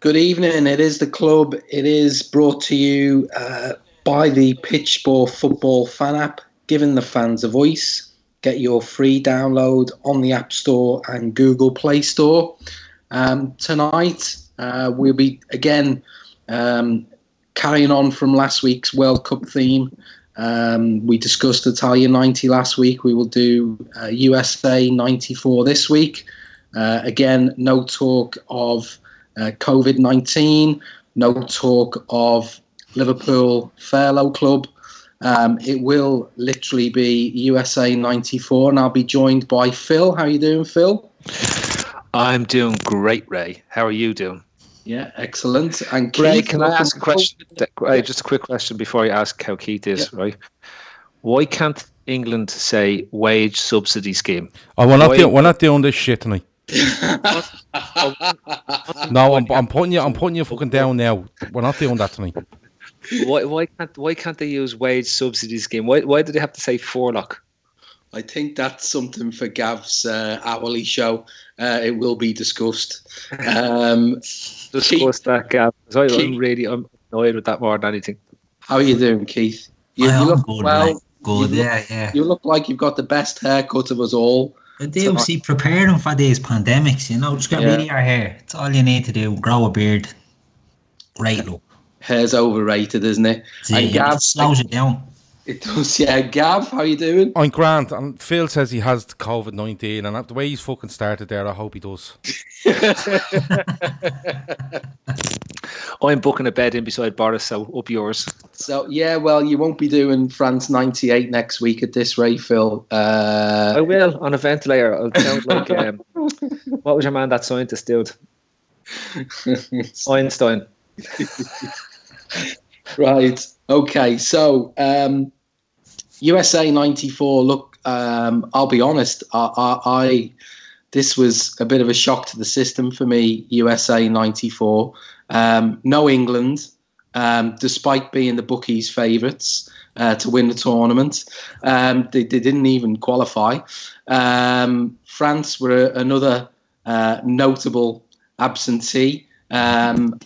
Good evening. It is the club. It is brought to you by the Pitchball Football fan app, giving the fans a voice. Get your free download on the App Store and Google Play Store. Tonight, we'll be again carrying on from last week's World Cup theme. We discussed Italia 90 last week. We will do USA 94 this week. Again, no talk of COVID-19, no talk of Liverpool Fairlow Club. It will literally be USA 94, and I'll be joined by Phil. How are you doing, Phil? I'm doing great, Ray. How are you doing? Yeah, excellent. And Keith, Ray, can I ask a question? Just a quick question before I ask how Keith is, right? Why can't England say wage subsidy scheme? Oh, we're not doing this shit tonight. No, I'm putting you fucking down now. We're not doing that tonight. Why can't they use wage subsidy scheme? Why do they have to say forelock? I think that's something for Gav's hourly show. It will be discussed. Discuss that, Gav. I'm annoyed with that more than anything. How are you doing, Keith? You look good, well. mate. Good, yeah. You look like you've got the best haircut of us all. I do. See, preparing for these pandemics, just get rid of your hair. It's all you need to do. Grow a beard. Great look. Hair's overrated, isn't it? And Gav, it slows it down. It does, yeah. Gav, how you doing? I'm grand, and Phil says he has COVID-19, and the way he's fucking started there, I hope he does. I'm booking a bed in beside Boris, so up yours. So, yeah, well, you won't be doing France 98 next week at this rate, Phil. I will, on a ventilator. I'll sound like, what was your man, that scientist dude? Einstein. Right, okay, so USA 94, look, I'll be honest, I this was a bit of a shock to the system for me, USA 94. No England, despite being the bookies' favourites to win the tournament. They didn't even qualify. France were another notable absentee. And,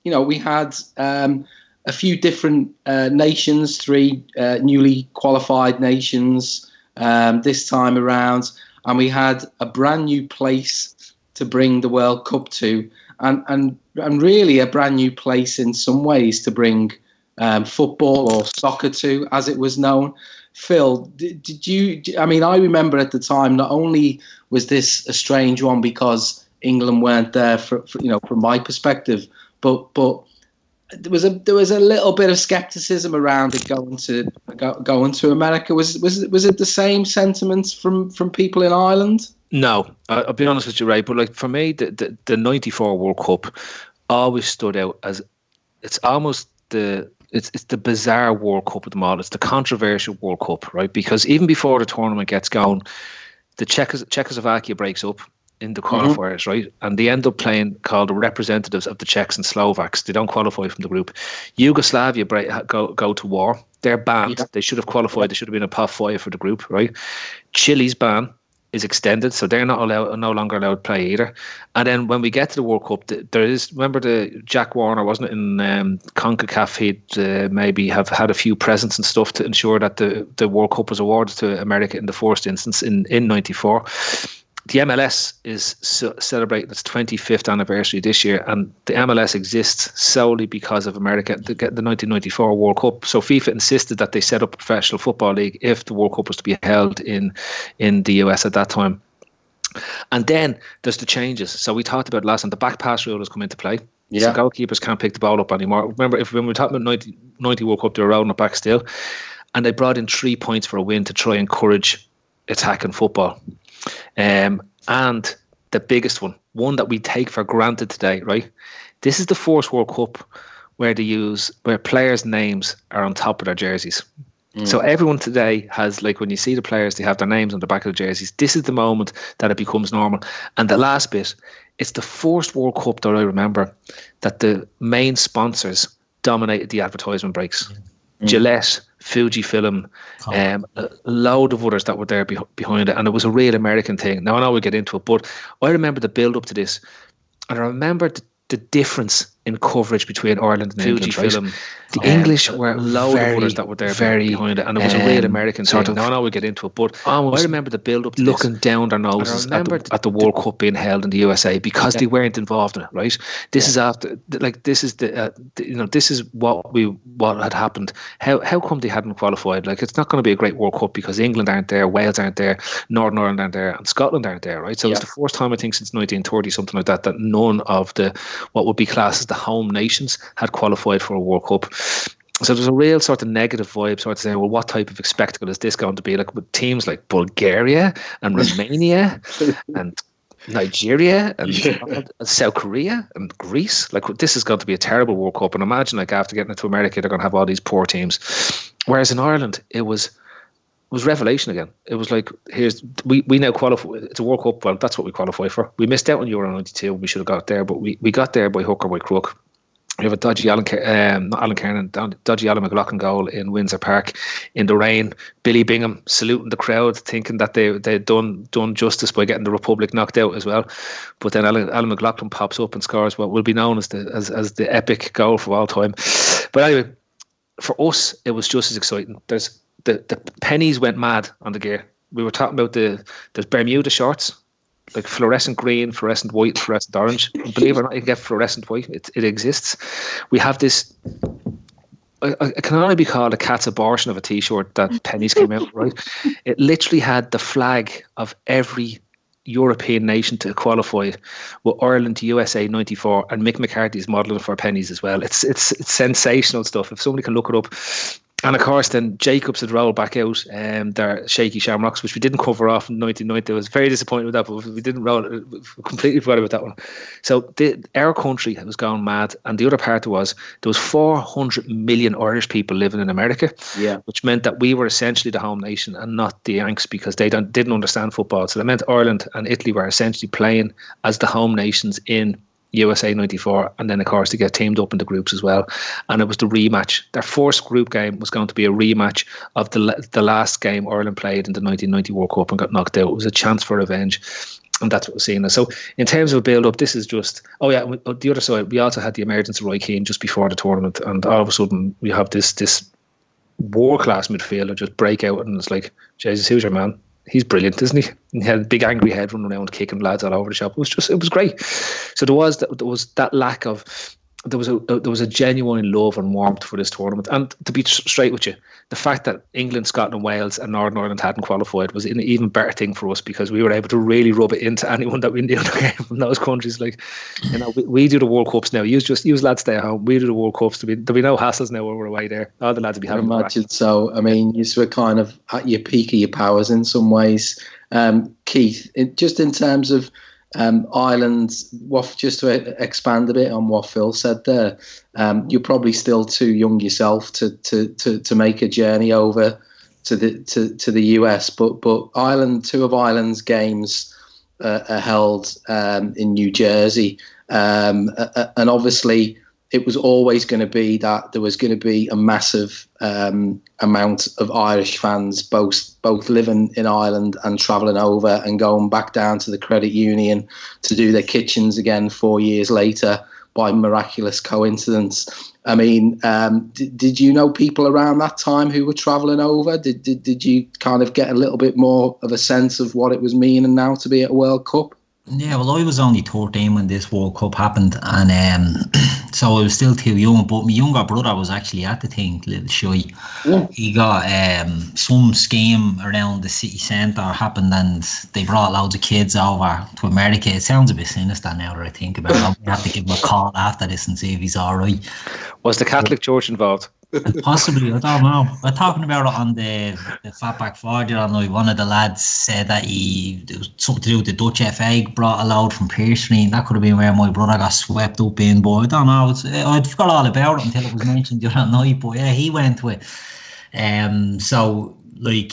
we had a few different nations, three newly qualified nations this time around. And we had a brand new place to bring the World Cup to. And really a brand new place in some ways to bring football or soccer to, as it was known. Phil, did you? I mean, I remember at the time, not only was this a strange one because England weren't there from my perspective, but there was a little bit of skepticism around it going to America. Was it the same sentiments from people in Ireland? No, I'll be honest with you, Ray. But like for me, the '94 World Cup always stood out as it's almost it's the bizarre World Cup of them all. It's the controversial World Cup, right? Because even before the tournament gets going, the Czechoslovakia breaks up in the qualifiers, right? And they end up playing called the representatives of the Czechs and Slovaks. They don't qualify from the group. Yugoslavia go to war. They're banned. Yeah. They should have qualified. They should have been a top 5 for the group, right? Chile's ban is extended, so they're no longer allowed to play either. And then when we get to the World Cup, there is, remember the Jack Warner, wasn't it, in CONCACAF, he'd maybe have had a few presents and stuff to ensure that the World Cup was awarded to America in the first instance in 94. The MLS is celebrating its 25th anniversary this year, and the MLS exists solely because of America to get the 1994 World Cup. So FIFA insisted that they set up a professional football league if the World Cup was to be held in the US at that time. And then there's the changes. So we talked about last time, the back pass rule has come into play. Yeah. So goalkeepers can't pick the ball up anymore. Remember, when we were talking about 90 World Cup, they were rolling it back still. And they brought in 3 points for a win to try and encourage attacking football. And the biggest one that we take for granted today, right? This is the first World Cup where players' names are on top of their jerseys. So everyone today has, like, when you see the players, they have their names on the back of the jerseys. This is the moment that it becomes normal. And the last bit, it's the first World Cup that I remember that the main sponsors dominated the advertisement breaks. Gillette, Fujifilm, a load of others that were there behind it, and it was a real American thing. Now I know we'll get into it, but I remember the build up to this, and I remember the difference in coverage between Ireland and England, right? The English were loads of others that were there behind it, and it was a real American sort of. Now I know we'll get into it, but I remember the build up to looking down their noses at the World Cup being held in the USA because they weren't involved in it, right? This is after, like, this is this is what had happened. How come they hadn't qualified? Like, it's not going to be a great World Cup because England aren't there, Wales aren't there, Northern Ireland aren't there, and Scotland aren't there, right? So it's the first time, I think, since 1930, something like that, that none of the what would be classed as the home nations had qualified for a World Cup. So there's a real sort of negative vibe, sort of saying, well, what type of spectacle is this going to be? Like, with teams like Bulgaria and Romania and Nigeria and South Korea and Greece. Like, this is going to be a terrible World Cup. And imagine, like, after getting into America, they're going to have all these poor teams. Whereas in Ireland, it was revelation again. It was like, we now qualify. It's a World Cup. Well, that's what we qualify for. We missed out on Euro 92. We should have got there, but we got there by hook or by crook. We have a dodgy Alan McLaughlin goal in Windsor Park in the rain. Billy Bingham saluting the crowd, thinking that they'd done justice by getting the Republic knocked out as well. But then Alan McLaughlin pops up and scores what will be known as the epic goal for all time. But anyway, for us, it was just as exciting. There's the pennies went mad on the gear. We were talking about there's Bermuda shorts, like fluorescent green, fluorescent white, fluorescent orange. And believe it or not, you can get fluorescent white. It exists. We have this. It can only be called a cat's abortion of a T-shirt that pennies came out, right? It literally had the flag of every European nation to qualify, with Ireland, USA 94, and Mick McCarthy's modelling for pennies as well. It's sensational stuff. If somebody can look it up. And of course, then Jacobs had rolled back out their shaky shamrocks, which we didn't cover off in 1990. I was very disappointed with that, but we didn't roll it. Completely forgot about that one. So our country was going mad, and the other part was there was 400 million Irish people living in America, which meant that we were essentially the home nation and not the Yanks, because they didn't understand football. So that meant Ireland and Italy were essentially playing as the home nations in USA 94, and then of course they get teamed up into groups as well, and it was the rematch. Their first group game was going to be a rematch of the last game Ireland played in the 1990 World Cup and got knocked out. It was a chance for revenge, and that's what we're seeing. So in terms of a build up, this is just the other side. We also had the emergence of Roy Keane just before the tournament, and all of a sudden we have this world class midfielder just break out, and it's like, Jesus, who's your man? He's brilliant, isn't he? And he had a big angry head running around kicking lads all over the shop. It was great. So there was that lack of, there was a genuine love and warmth for this tournament. And to be straight with you, the fact that England, Scotland, Wales and Northern Ireland hadn't qualified was an even better thing for us, because we were able to really rub it into anyone that we knew from those countries. Like, you know, we do the World Cups now. You lads stay at home. We do the World Cups. There'll be no hassles now when we're away there. All the lads will be having. I imagine so. I mean, you were kind of at your peak of your powers in some ways. Keith, just in terms of Ireland, just to expand a bit on what Phil said there, you're probably still too young yourself to make a journey over to the US, but Ireland, two of Ireland's games are held in New Jersey, and obviously it was always going to be that there was going to be a massive amount of Irish fans, both living in Ireland and travelling over and going back down to the credit union to do their kitchens again 4 years later by miraculous coincidence. I mean, did you know people around that time who were travelling over? Did you kind of get a little bit more of a sense of what it was meaning now to be at a World Cup? Yeah, well, I was only 13 when this World Cup happened, and so I was still too young. But my younger brother was actually at the thing, little shy. Yeah. He got some scheme around the city centre happened, and they brought loads of kids over to America. It sounds a bit sinister now that I think about it. I have to give him a call after this and see if he's all right. Was the Catholic Church involved? Possibly, I don't know. We're talking about it on the Fatback Forge, and one of the lads said that there was something to do with the Dutch FA brought a load from Pearse Street. That could have been where my brother got swept up in, but I don't know. I forgot all about it until it was mentioned the other night. But yeah, he went to it. So like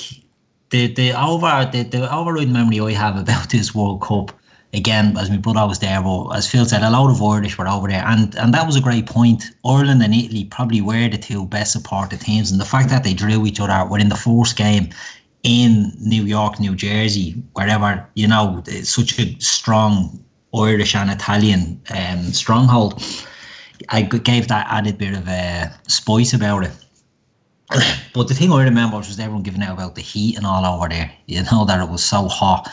the overriding memory I have about this World Cup, again, as my brother was there, but as Phil said, a lot of Irish were over there, and that was a great point. Ireland and Italy probably were the two best supported teams, and the fact that they drew each other within the first game in New York, New Jersey, wherever, you know, it's such a strong Irish and Italian stronghold. I gave that added bit of spice about it. But the thing I remember was everyone giving out about the heat and all over there. You know, that it was so hot.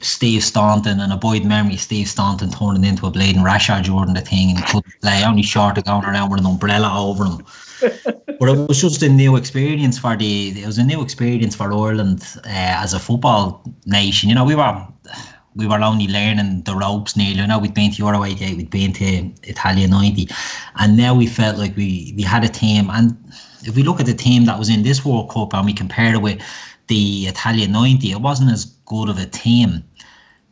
Steve Staunton, and a boyd memory, Steve Staunton turning into a bleeding rasher during the thing, and he couldn't play, only short of going around with an umbrella over him. But it was just a new experience for Ireland as a football nation. You know, we were only learning the ropes nearly. You know, we'd been to Euro 88, we'd been to Italia 90, and now we felt like we had a team. And if we look at the team that was in this World Cup and we compare it with the Italia 90, it wasn't as good of a team,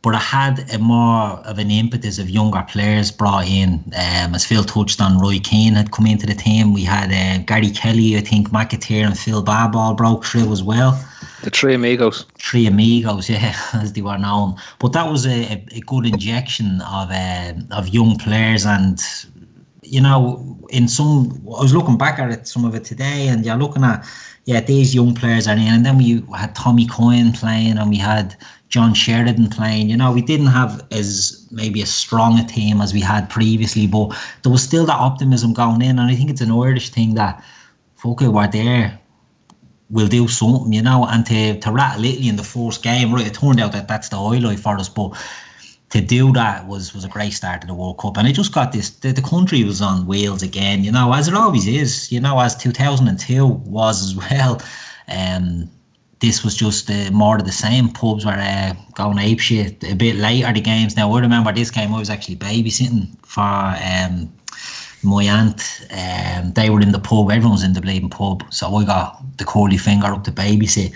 but it had a more of an impetus of younger players brought in. As Phil touched on, Roy Keane had come into the team. We had Gary Kelly, I think McAteer and Phil Barball broke through as well. The Three Amigos, yeah, as they were known. But that was a good injection of young players. And you know, I was looking back at it, some of it today, and you're looking at, these young players are in. And then we had Tommy Coyne playing, and we had John Sheridan playing. You know, we didn't have maybe as strong a team as we had previously, but there was still that optimism going in. And I think it's an Irish thing that, fuck it, we're there, we'll do something, you know. And to rattle Italy in the first game, right, it turned out that that's the highlight for us, but to do that was a great start to the World Cup. And it just got this, the country was on wheels again, you know, as it always is, you know, as 2002 was as well. This was just more of the same. Pubs were going apeshit a bit later, the games. Now, I remember this game, I was actually babysitting for my aunt. They were in the pub, everyone was in the bleeding pub, so I got the curly finger up to babysit.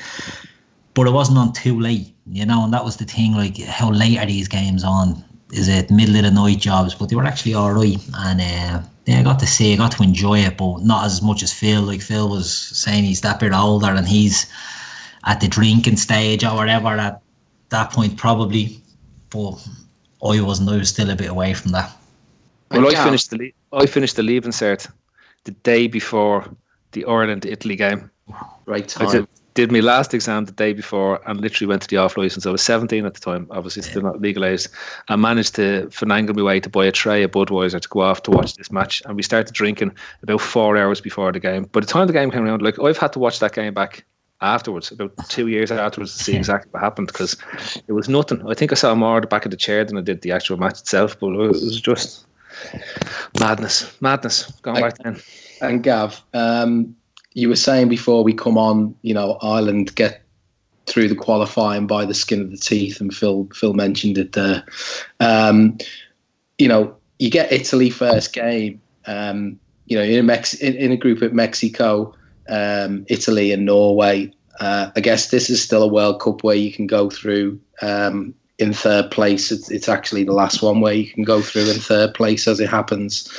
But it wasn't on too late, you know, and that was the thing, like, how late are these games on? Is it middle of the night jobs? But they were actually all right. And I got to enjoy it, but not as much as Phil. Like, Phil was saying he's that bit older and he's at the drinking stage or whatever at that point, probably. But I wasn't. I was still a bit away from that. Well, I finished the leaving cert the day before the Ireland-Italy game. Right time. I did my last exam the day before and literally went to the off licence. I was 17 at the time, obviously still not legalised. I managed to finagle my way to buy a tray of Budweiser to go off to watch this match, and we started drinking about 4 hours before the game. By the time the game came around, like, I've had to watch that game back afterwards, about 2 years afterwards, to see exactly what happened, because it was nothing. I think I saw more at the back of the chair than I did the actual match itself, but it was just madness going back then. And Gav, you were saying before we come on, you know, Ireland get through the qualifying by the skin of the teeth, and Phil mentioned it there. You know, you get Italy first game, you know, in a group of Mexico, Italy and Norway. I guess this is still a World Cup where you can go through in third place. It's actually the last one where you can go through in third place, as it happens.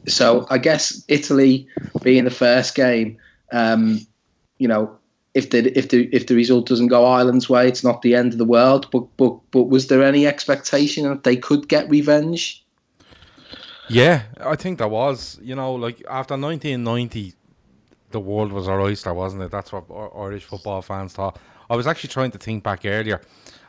So I guess Italy being the first game, you know, if the result doesn't go Ireland's way, it's not the end of the world. But was there any expectation that they could get revenge? Yeah, I think there was. You know, like, after 1990, the world was our oyster, wasn't it? That's what Irish football fans thought. I was actually trying to think back earlier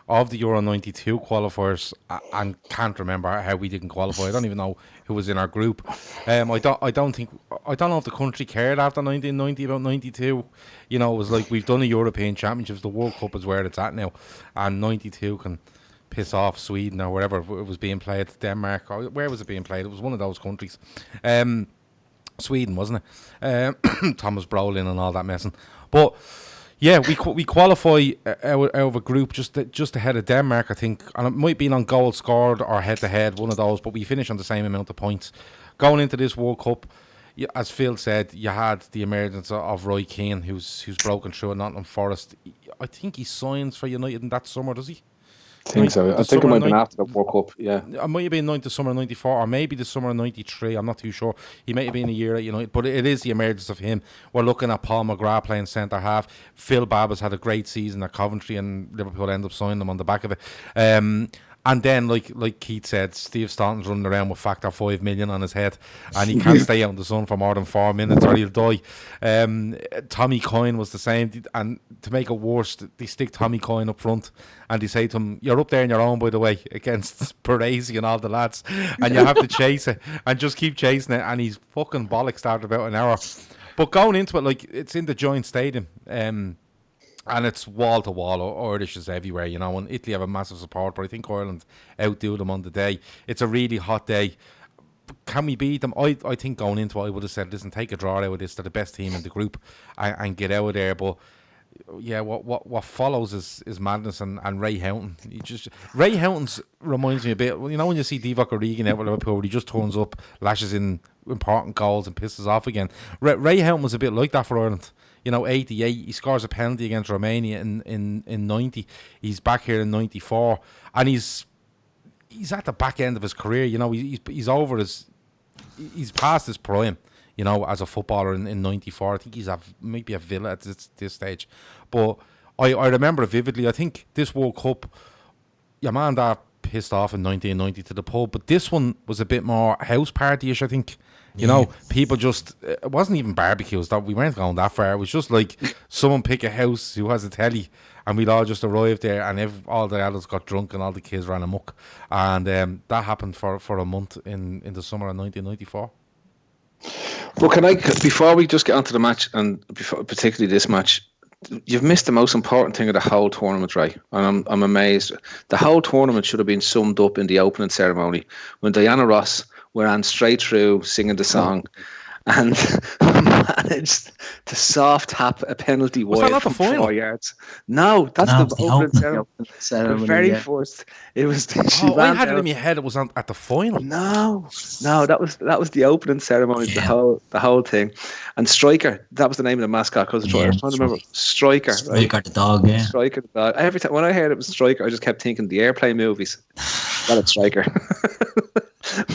of the Euro 92 qualifiers and can't remember how we didn't qualify. I don't even know who was in our group. I don't know if the country cared after 1990 about 92. You know, it was like, we've done a European Championships, the World Cup is where it's at now, and 92 can piss off Sweden or wherever it was being played, Denmark, or where was it being played? It was one of those countries. Sweden, wasn't it? Thomas Brolin and all that messing. But yeah, we qualify out of a group just ahead of Denmark, I think, and it might be on goals scored or head to head, one of those. But we finish on the same amount of points going into this World Cup. As Phil said, you had the emergence of Roy Keane, who's broken through at Nottingham Forest. I think he signs for United in that summer, does he? I think so. I think it might have been after the World Cup, yeah. It might have been the summer of 94, or maybe the summer of 93. I'm not too sure. He might have been a year at United, but it is the emergence of him. We're looking at Paul McGrath playing centre half. Phil Babba's had a great season at Coventry, and Liverpool end up signing him on the back of it. And And then, like Keith said, Steve Staunton's running around with factor 5 million on his head, and he can't stay out in the sun for more than 4 minutes or he'll die. Tommy Coyne was the same, and to make it worse, they stick Tommy Coyne up front, and they say to him, "You're up there on your own, by the way, against Parisi and all the lads, and you have to chase it, and just keep chasing it." And he's fucking bollocks started about an hour. But going into it, like, it's in the joint stadium, and it's wall to wall. Irish is everywhere, you know. And Italy have a massive support, but I think Ireland outdo them on the day. It's a really hot day. Can we beat them? I think going into it, I would have said, listen, take a draw out of this. They're the best team in the group, and get out of there. But yeah, what follows is madness. And Ray Houghton, Ray Houghton's reminds me a bit. You know, when you see Divock Origi out with Liverpool, he just turns up, lashes in important goals, and pisses off again. Ray Houghton was a bit like that for Ireland. You know, 88, he scores a penalty against Romania in 90. He's back here in 94, and he's at the back end of his career. You know, he's he's past his prime, you know, as a footballer in 94. I think he's maybe a Villa at this stage. But I remember it vividly. I think this World Cup, your man that pissed off in 1990 to the pub, but this one was a bit more house party-ish, I think. You know, people just, it wasn't even barbecues, that we weren't going that far. It was just like someone pick a house who has a telly, and we'd all just arrived there, and all the adults got drunk and all the kids ran amok. And that happened for a month in the summer of 1994. Well, before we just get onto the match, and particularly this match, you've missed the most important thing of the whole tournament, Ray. And I'm amazed. The whole tournament should have been summed up in the opening ceremony when Diana Ross ran straight through singing the song and managed to soft tap a penalty wide from 4 yards. No, that's the opening ceremony. The very first. It was. I had it in my head. It was at the final. No, that was the opening ceremony. Yeah. The whole thing. And Striker, that was the name of the mascot. Because I was trying to remember Striker. Striker the dog. Yeah. Striker the dog. Every time when I heard it was Striker, I just kept thinking the airplane movies. That it's Striker.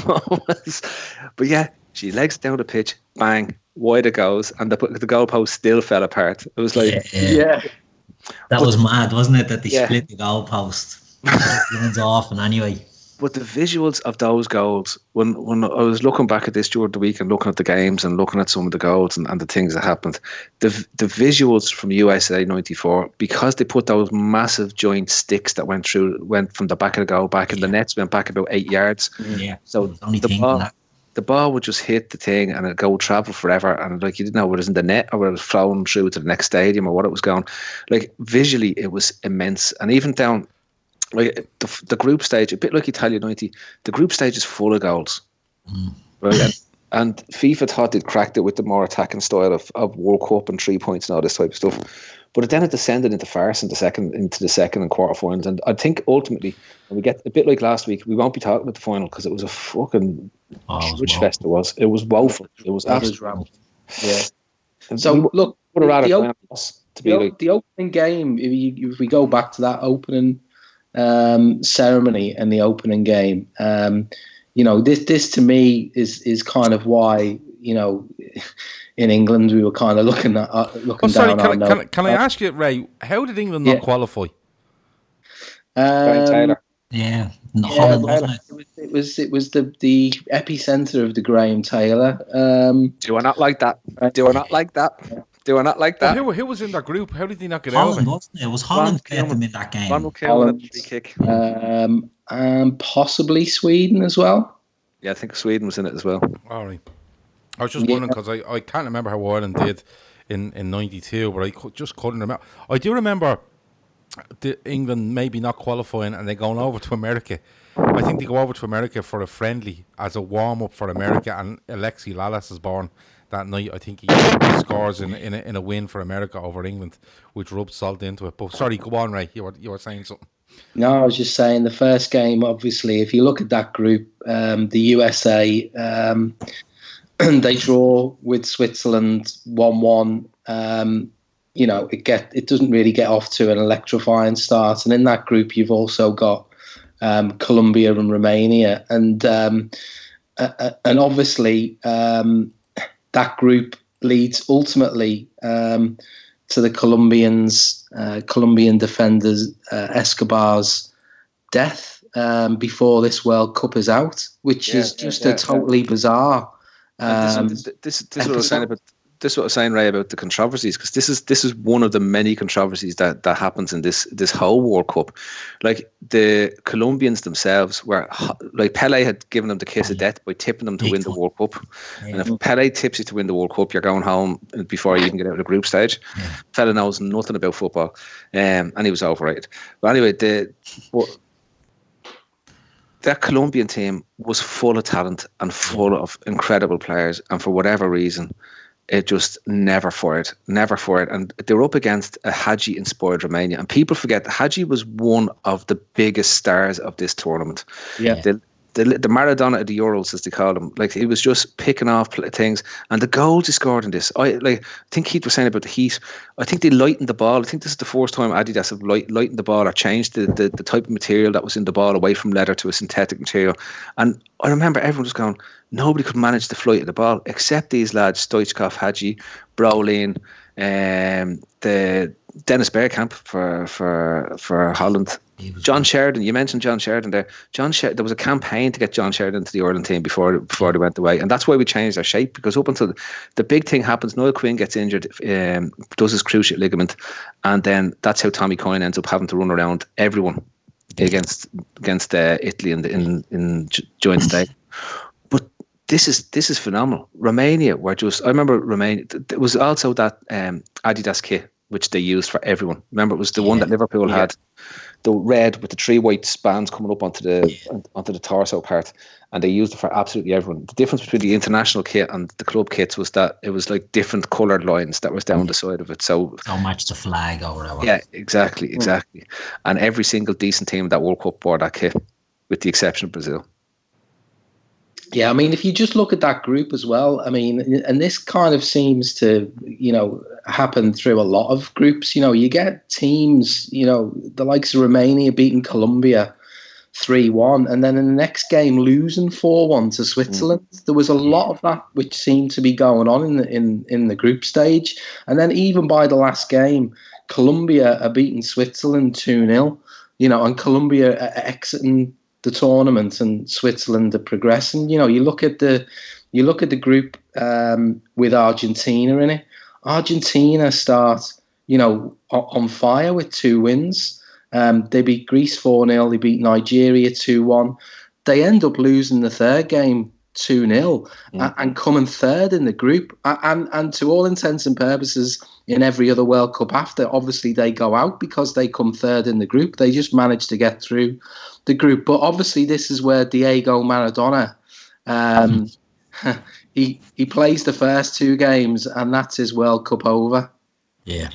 But yeah, she legs down the pitch, bang, wide it goes, and the goalpost still fell apart. It was like, yeah. That was mad, wasn't it? That they split the goalpost. Runs off, and anyway. But the visuals of those goals, when I was looking back at this during the week and looking at the games and looking at some of the goals and the things that happened, the visuals from USA 94, because they put those massive joint sticks that went from the back of the goal back, and the nets went back about 8 yards. Yeah. So the ball would just hit the thing and it'd go travel forever, and like you didn't know whether it was in the net or whether it was flown through to the next stadium or what it was going. Like visually, it was immense, and even down. Like the group stage, a bit like Italia 90, the group stage is full of goals. Right? And FIFA thought they'd cracked it with the more attacking style of World Cup and 3 points and all this type of stuff. But then it descended into farce into the second and quarterfinals. And I think ultimately, when we get a bit like last week, we won't be talking about the final because it was a fucking which fest it was. It was woeful. It was absolutely yeah. So look, the opening game, if we go back to that opening ceremony and the opening game, you know, this to me is kind of why, you know, in England we were kind of looking down on. Can I ask you, Ray, how did England not qualify? Taylor. Yeah, Holland, wasn't it? It was the epicenter of the Graham Taylor. Do I not like that? Do I not like that? Do I not like that? Well, who was in that group? How did he not get Holland, out of it? wasn't it? It was Holland played them in that game. Holland, free kick. And possibly Sweden as well. Yeah, I think Sweden was in it as well. All right. I was just wondering because I can't remember how Ireland did in 92, but I just couldn't remember. I do remember England maybe not qualifying and they going over to America. I think they go over to America for a friendly as a warm-up for America, and Alexi Lalas is born that night. I think he scores in a win for America over England, which rubbed salt into it. But sorry, go on, Ray. You were saying something. No, I was just saying the first game, obviously, if you look at that group, the USA, they draw with Switzerland 1-1. You know, it doesn't really get off to an electrifying start. And in that group, you've also got Colombia and Romania. And obviously, that group leads ultimately to the Colombian defenders Escobar's death. before this World Cup is out, which is just a totally bizarre. This is what I was saying about. This is what I was saying, Ray, about the controversies, because this is one of the many controversies that happens in this whole World Cup. Like, the Colombians themselves were like, Pele had given them the kiss of death by tipping them to win the World Cup. And if Pele tips you to win the World Cup, you're going home before you even get out of the group stage. Fella knows nothing about football, and he was overrated. But anyway, that Colombian team was full of talent and full of incredible players, and for whatever reason, it just never fired. And they were up against a Hadji-inspired Romania. And people forget that Hadji was one of the biggest stars of this tournament. Yeah. The Maradona of the Euros, as they call him. Like, he was just picking off things. And the goals he scored in this, I think Keith was saying about the heat. I think they lightened the ball. I think this is the first time Adidas have lightened the ball or changed the type of material that was in the ball away from leather to a synthetic material. And I remember everyone just going, nobody could manage the flight of the ball except these lads, Stoichkov, Hadji, Brolin, the Dennis Bergkamp for Holland. John Sheridan, you mentioned John Sheridan there. There was a campaign to get John Sheridan to the Ireland team before they went away, and that's why we changed our shape, because up until the big thing happens, Noel Quinn gets injured, does his cruciate ligament, and then that's how Tommy Coyne ends up having to run around everyone against Italy in joint day. But this is phenomenal. Romania were just. I remember Romania. There was also that Adidas kit which they used for everyone. Remember, it was the one that Liverpool had, the red with the 3 white bands coming up onto the torso part, and they used it for absolutely everyone. The difference between the international kit and the club kits was that it was like different coloured lines that was down the side of it. So don't match the flag or whatever. Yeah, exactly. And every single decent team that World Cup wore that kit, with the exception of Brazil. Yeah, I mean, if you just look at that group as well, I mean, and this kind of seems to, happen through a lot of groups. You get teams, the likes of Romania beating Colombia 3-1, and then in the next game losing 4-1 to Switzerland. There was a lot of that which seemed to be going on in the group stage. And then even by the last game, Colombia are beating Switzerland 2-0, and Colombia are exiting the tournament and Switzerland are progressing. You look at the group with Argentina in it. Argentina start, on fire with 2 wins. They beat Greece 4-0. They beat Nigeria 2-1. They end up losing the third game 2-0 and coming third in the group. And to all intents and purposes, in every other World Cup after, obviously they go out because they come third in the group. They just managed to get through the group. But obviously this is where Diego Maradona, he plays the first 2 games and that's his World Cup over. Yeah.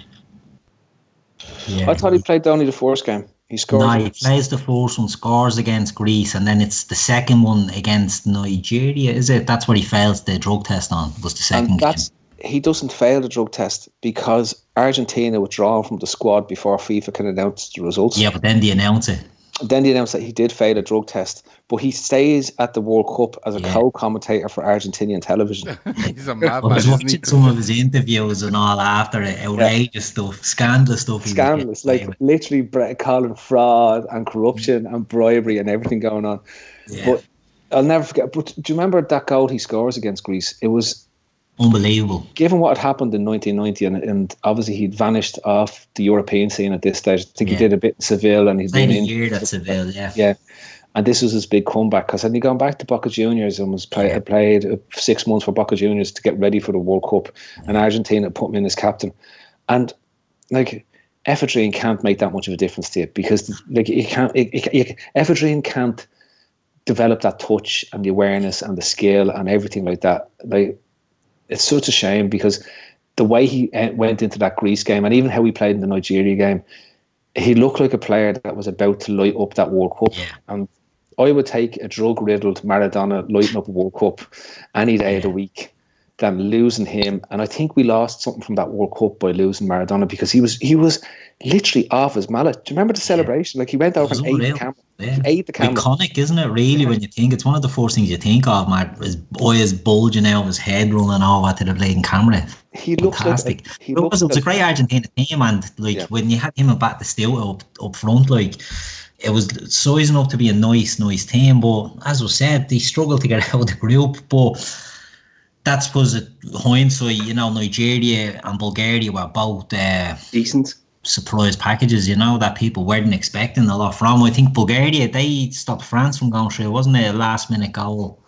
I thought he played only the first game. He scores. No, he plays the first one, scores against Greece, and then it's the second one against Nigeria, is it? That's what he fails the drug test on, was the second game. He doesn't fail the drug test because Argentina withdraw from the squad before FIFA can announce the results. Yeah, but then they announce it. Then they announced that he did fail a drug test, but he stays at the World Cup as a co-commentator for Argentinian television. He's a madman. I was watching some of his interviews and all after it, outrageous stuff, scandalous stuff. Scandalous, like literally calling fraud and corruption and bribery and everything going on. Yeah. But I'll never forget. But do you remember that goal he scores against Greece? It was unbelievable. Given what had happened in 1990, and obviously he'd vanished off the European scene at this stage. I think he did a bit in Seville, and he's been a year at Seville, yeah. And this was his big comeback because then he gone back to Boca Juniors and played 6 months for Boca Juniors to get ready for the World Cup, and Argentina put him in as captain. And like, ephedrine can't make that much of a difference to you because like ephedrine can't develop that touch and the awareness and the skill and everything like that. Like, it's such a shame because the way he went into that Greece game and even how he played in the Nigeria game, he looked like a player that was about to light up that World Cup. Yeah. And I would take a drug-riddled Maradona lighting up a World Cup any day of the week than losing him. And I think we lost something from that World Cup by losing Maradona because he was literally off his mallet. Do you remember the celebration? Like, he went over and ate the camera. Ate the camera. Iconic, isn't it, really, when you think? It's one of the first things you think of, man. His eyes bulging out of his head, running over to the bleeding camera. He looks fantastic. It was a great Argentina team, and when you had him and Batistuta up front, like, it was sizing up to be a nice team, but as was said, they struggled to get out of the group. But that's because of hindsight, you know, Nigeria and Bulgaria were both decent surprise packages, you know, that people weren't expecting a lot from. I think Bulgaria, they stopped France from going through. Wasn't it a last minute goal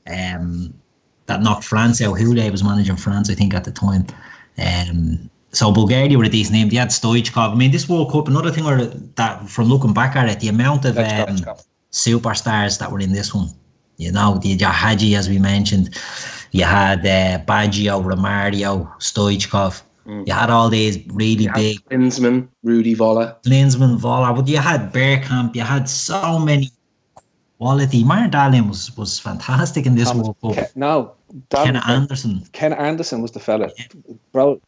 that knocked France out? Houllier was managing France, I think, at the time. So Bulgaria were a decent name. They had Stoichkov. I mean, this World Cup, another thing that from looking back at it, the amount of superstars that were in this one. You know, you had Hadji, as we mentioned. You had Baggio, Romario, Stoichkov. You had all these really big... Klinsmann, Rudi Voller. But you had Bergkamp. You had so many quality. Mar Dallin was fantastic in this World Cup. Ken Anderson. Ken Anderson was the fella. Bro,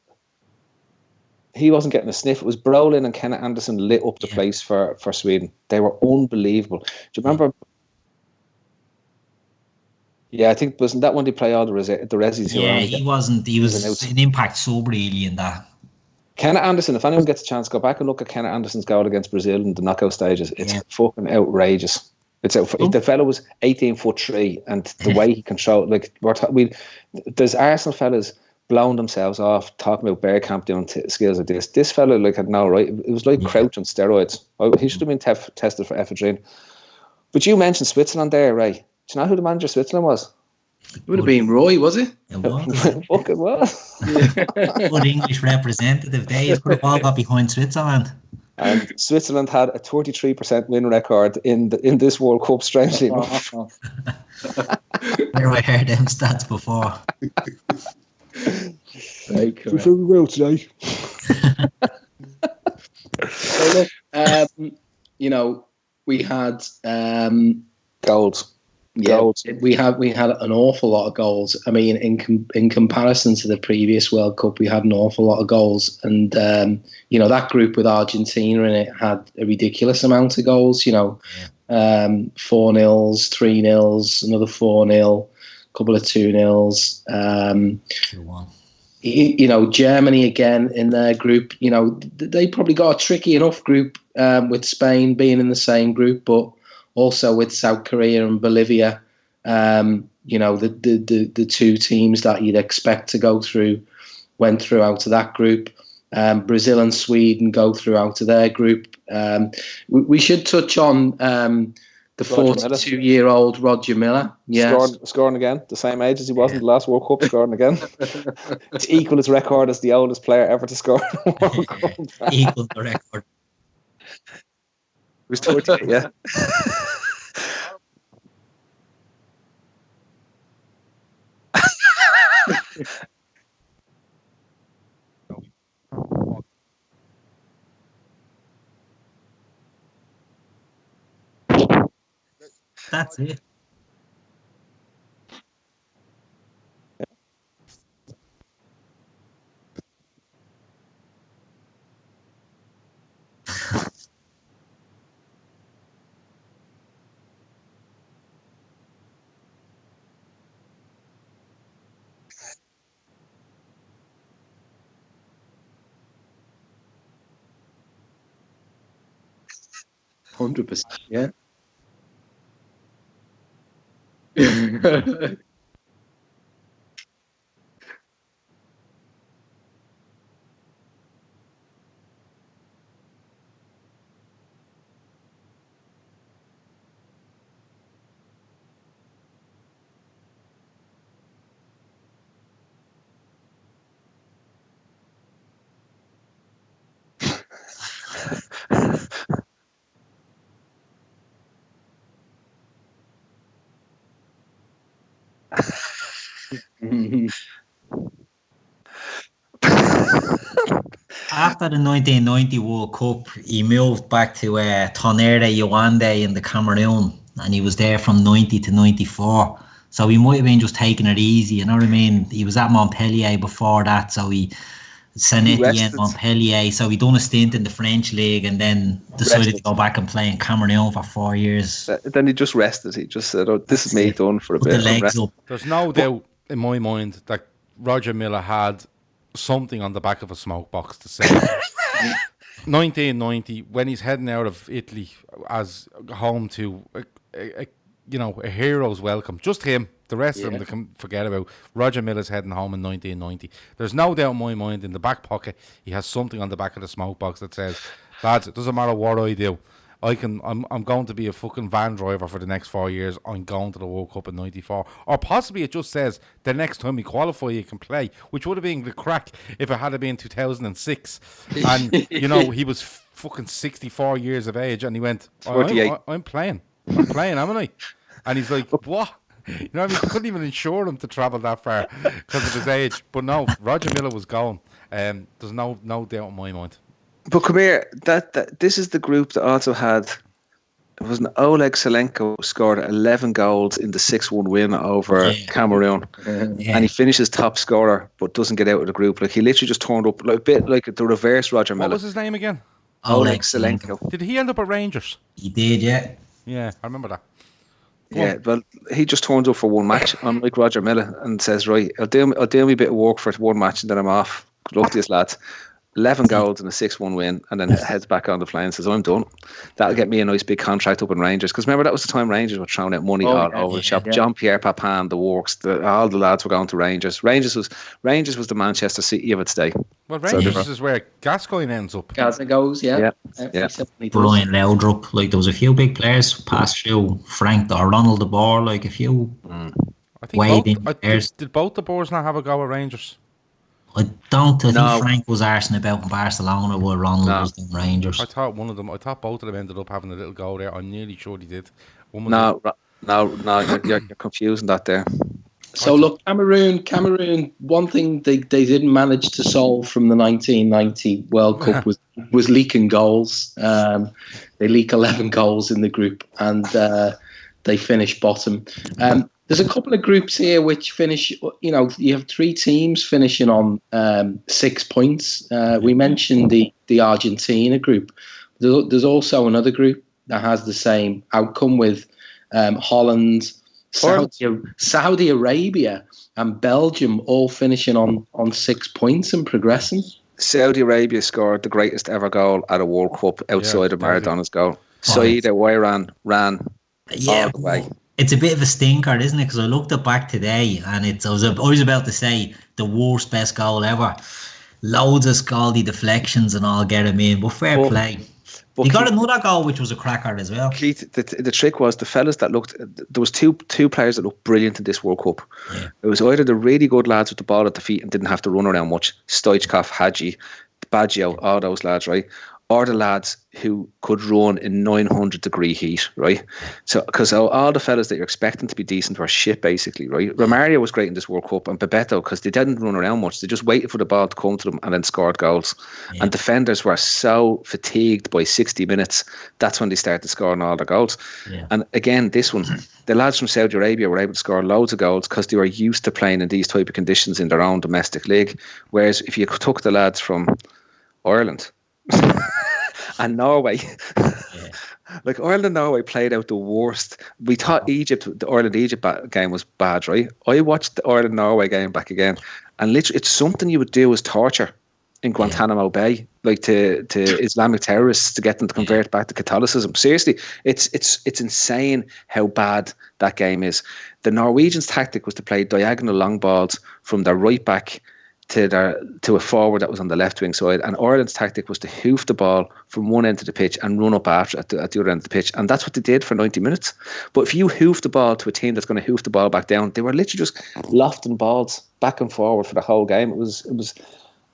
he wasn't getting a sniff. It was Brolin and Ken Anderson lit up the place for Sweden. They were unbelievable. Do you remember... Yeah, I think wasn't that when they play all the Rezzies? Yeah, he wasn't. He was an impact sub really in that. Kenneth Anderson, if anyone gets a chance, go back and look at Kenneth Anderson's goal against Brazil in the knockout stages. It's fucking outrageous. The fellow was 18'3", and the way he controlled, like there's Arsenal fellas blowing themselves off talking about Bergkamp doing skills like this. This fella had no right. It was like Crouch on steroids. He should have been tested for ephedrine. But you mentioned Switzerland there, Ray. Do you know who the manager of Switzerland was? It would have been Roy, was it? It was. Fuck, it was. Good English representative. They could have all got behind Switzerland. And Switzerland had a 33% win record in this World Cup, strangely enough. Where I heard them stats before. Very correct. We're very well today. So look, you know, we had goals. Yeah, goals. we had an awful lot of goals. I mean, in comparison to the previous World Cup, we had an awful lot of goals, and you know, that group with Argentina in it had a ridiculous amount of goals. You know, 4-0s, 3-0s, another 4-0, a couple of 2-0s. 2-1. You know, Germany again in their group. You know, they probably got a tricky enough group with Spain being in the same group, but also with South Korea and Bolivia, you know, the two teams that you'd expect to go through went through out of that group. Brazil and Sweden go through out of their group. We should touch on the 42-year-old Roger Miller. Yes. Scoring again, the same age as he was in the last World Cup, scoring again. To equal his record as the oldest player ever to score in a World Cup. Equal the record. It was 28, yeah. That's it. %, yeah. After the 1990 World Cup, he moved back to Tonnerre Yaoundé in the Cameroon, and he was there from 90 to 94. So he might have been just taking it easy, you know what I mean? He was at Montpellier before that, so he Saint-Etienne, Montpellier. So he done a stint in the French league and then decided to go back and play in Cameroon for 4 years. Then he just rested. He just said, "Oh, this is me done for a bit." The legs up. There's no doubt in my mind that Roger Miller had something on the back of a smoke box to say. 1990, when he's heading out of Italy as home to a hero's welcome. Just him. The rest of them they can forget about. Roger Miller's heading home in 1990. There's no doubt in my mind, in the back pocket, he has something on the back of the smoke box that says, lads, it doesn't matter what I do. I'm going to be a fucking van driver for the next 4 years. I'm going to the World Cup in 94. Or possibly it just says the next time you qualify you can play, which would have been the crack if it had been 2006. And, he was fucking 64 years of age and he went, I'm playing, haven't I? And he's like, what? You know what I mean? They couldn't even insure him to travel that far because of his age. But no, Roger Miller was going. There's no doubt in my mind. But come here, this is the group that also had, it was an Oleg Selenko scored 11 goals in the 6-1 win over Cameroon. And he finishes top scorer, but doesn't get out of the group. Like, he literally just turned up like a bit like the reverse Roger Miller. What was his name again? Oleg Selenko. Did he end up at Rangers? He did, yeah. Yeah, I remember that. Yeah, well, he just turns up for one match, unlike Roger Miller, and says, right, I'll do me a bit of work for one match and then I'm off. Good luck to this, lads. 11 goals and a 6-1 win, and then heads back on the plane and says, I'm done. That'll get me a nice big contract up in Rangers. Because remember, that was the time Rangers were throwing out money all over the shop. Jean-Pierre Papin, the works, all the lads were going to Rangers. Rangers was the Manchester City of its day. Well, Rangers is where Gascoigne ends up. Gascoigne goes, yeah. Brian Laudrup, like there was a few big players passed through. Frank or Ronald de Boer, like a few. I think did both the Boers not have a go at Rangers? I think Frank was arsing about in Barcelona while Ronald was in Rangers. I thought both of them ended up having a little go there. I'm nearly sure they did. No, you're confusing that there. So look, Cameroon. One thing they didn't manage to solve from the 1990 World Cup was leaking goals. They leak 11 goals in the group, and they finish bottom. There's a couple of groups here which finish. You have 3 teams finishing on 6 points. We mentioned the Argentina group. There's also another group that has the same outcome with Holland, Saudi Arabia and Belgium all finishing on 6 points and progressing. Saudi Arabia scored the greatest ever goal at a World Cup outside of Maradona's goal. Saeed Ouairan ran all the way. It's a bit of a stinker, isn't it? Because I looked it back today and I was about to say the worst best goal ever. Loads of scaldy deflections and all get him in, but fair play. He got another goal, which was a cracker as well. Keith, the trick was the fellas that looked. There was two players that looked brilliant in this World Cup. Yeah. It was either the really good lads with the ball at the feet and didn't have to run around much, Stoichkov, Hadji, Baggio, all those lads, right? Or the lads who could run in 900-degree heat, right? So, because all the fellas that you're expecting to be decent were shit, basically, right? Romario was great in this World Cup, and Bebeto, because they didn't run around much. They just waited for the ball to come to them and then scored goals. Yeah. And defenders were so fatigued by 60 minutes, that's when they started scoring all the goals. Yeah. And again, this one, the lads from Saudi Arabia were able to score loads of goals because they were used to playing in these type of conditions in their own domestic league. Whereas if you took the lads from Ireland... and Norway, like Ireland and Norway played out the worst. We thought the Ireland-Egypt game was bad, right? I watched the Ireland-Norway game back again, and literally it's something you would do as torture in Guantanamo Bay, like to Islamic terrorists to get them to convert back to Catholicism. Seriously, it's insane how bad that game is. The Norwegians' tactic was to play diagonal long balls from their right back to a forward that was on the left wing side, and Ireland's tactic was to hoof the ball from one end of the pitch and run up after at the other end of the pitch, and that's what they did for 90 minutes. But if you hoof the ball to a team that's going to hoof the ball back down, they were literally just lofting balls back and forward for the whole game.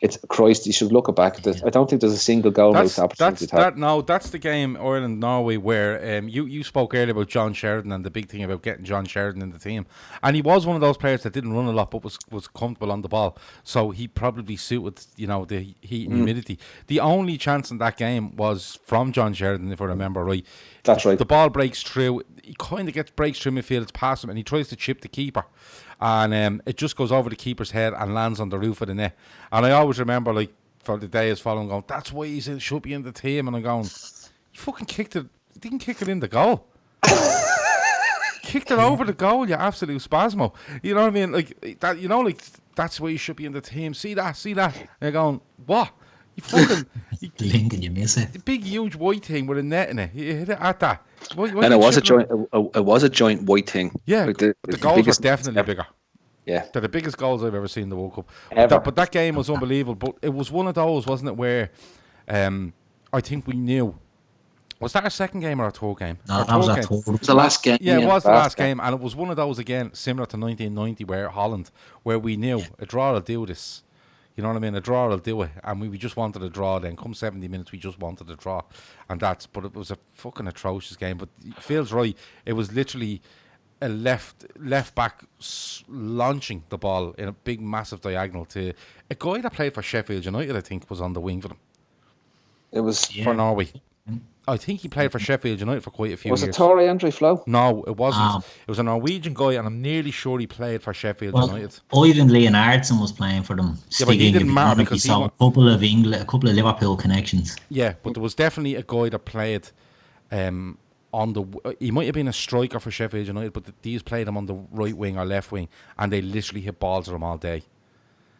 It's Christ. You should look back. I don't think there's a single goal opportunity. That's the game Ireland Norway where you spoke earlier about John Sheridan and the big thing about getting John Sheridan in the team, and he was one of those players that didn't run a lot but was comfortable on the ball, so he probably suited the heat and humidity. The only chance in that game was from John Sheridan, if I remember right. That's right. The ball breaks through. He kind of breaks through midfield. It's past him, and he tries to chip the keeper. And it just goes over the keeper's head and lands on the roof of the net. And I always remember, like, for the days following, going, that's why he should be in the team. And I'm going, you fucking kicked it. You didn't kick it in the goal. Kicked it over the goal, you absolute spasmo. You know what I mean? Like, that. Like, that's why you should be in the team. See that? And you're going, what? He fucking blink and you miss it. the big huge white thing with a net in it. He hit it at that. And it was a joint. It was a joint white thing. Yeah, like the goals were definitely bigger. Yeah, they're the biggest goals I've ever seen in the World Cup. Ever. But that game was unbelievable. But it was one of those, wasn't it, where I think we knew. Was that our second game or our third game? No, that was our third. It was the last game. Yeah, it was the last game. And it was one of those, again, similar to 1990, where Holland, where we knew a draw will do this. You know what I mean? A draw will do it. And we just wanted a draw then. Come 70 minutes, we just wanted a draw. But it was a fucking atrocious game. But Phil's right. It was literally a left back launching the ball in a big, massive diagonal to a guy that played for Sheffield United, I think, was on the wing for them. It was for Norway. I think he played for Sheffield United for quite a few years. Was it Torres Andre Flo? No, it wasn't. It was a Norwegian guy, and I'm nearly sure he played for Sheffield United. Ivan Leonardson was playing for them. Yeah, but he didn't matter because he a couple of Liverpool connections. Yeah, but there was definitely a guy that played he might have been a striker for Sheffield United, but these played him on the right wing or left wing, and they literally hit balls at him all day.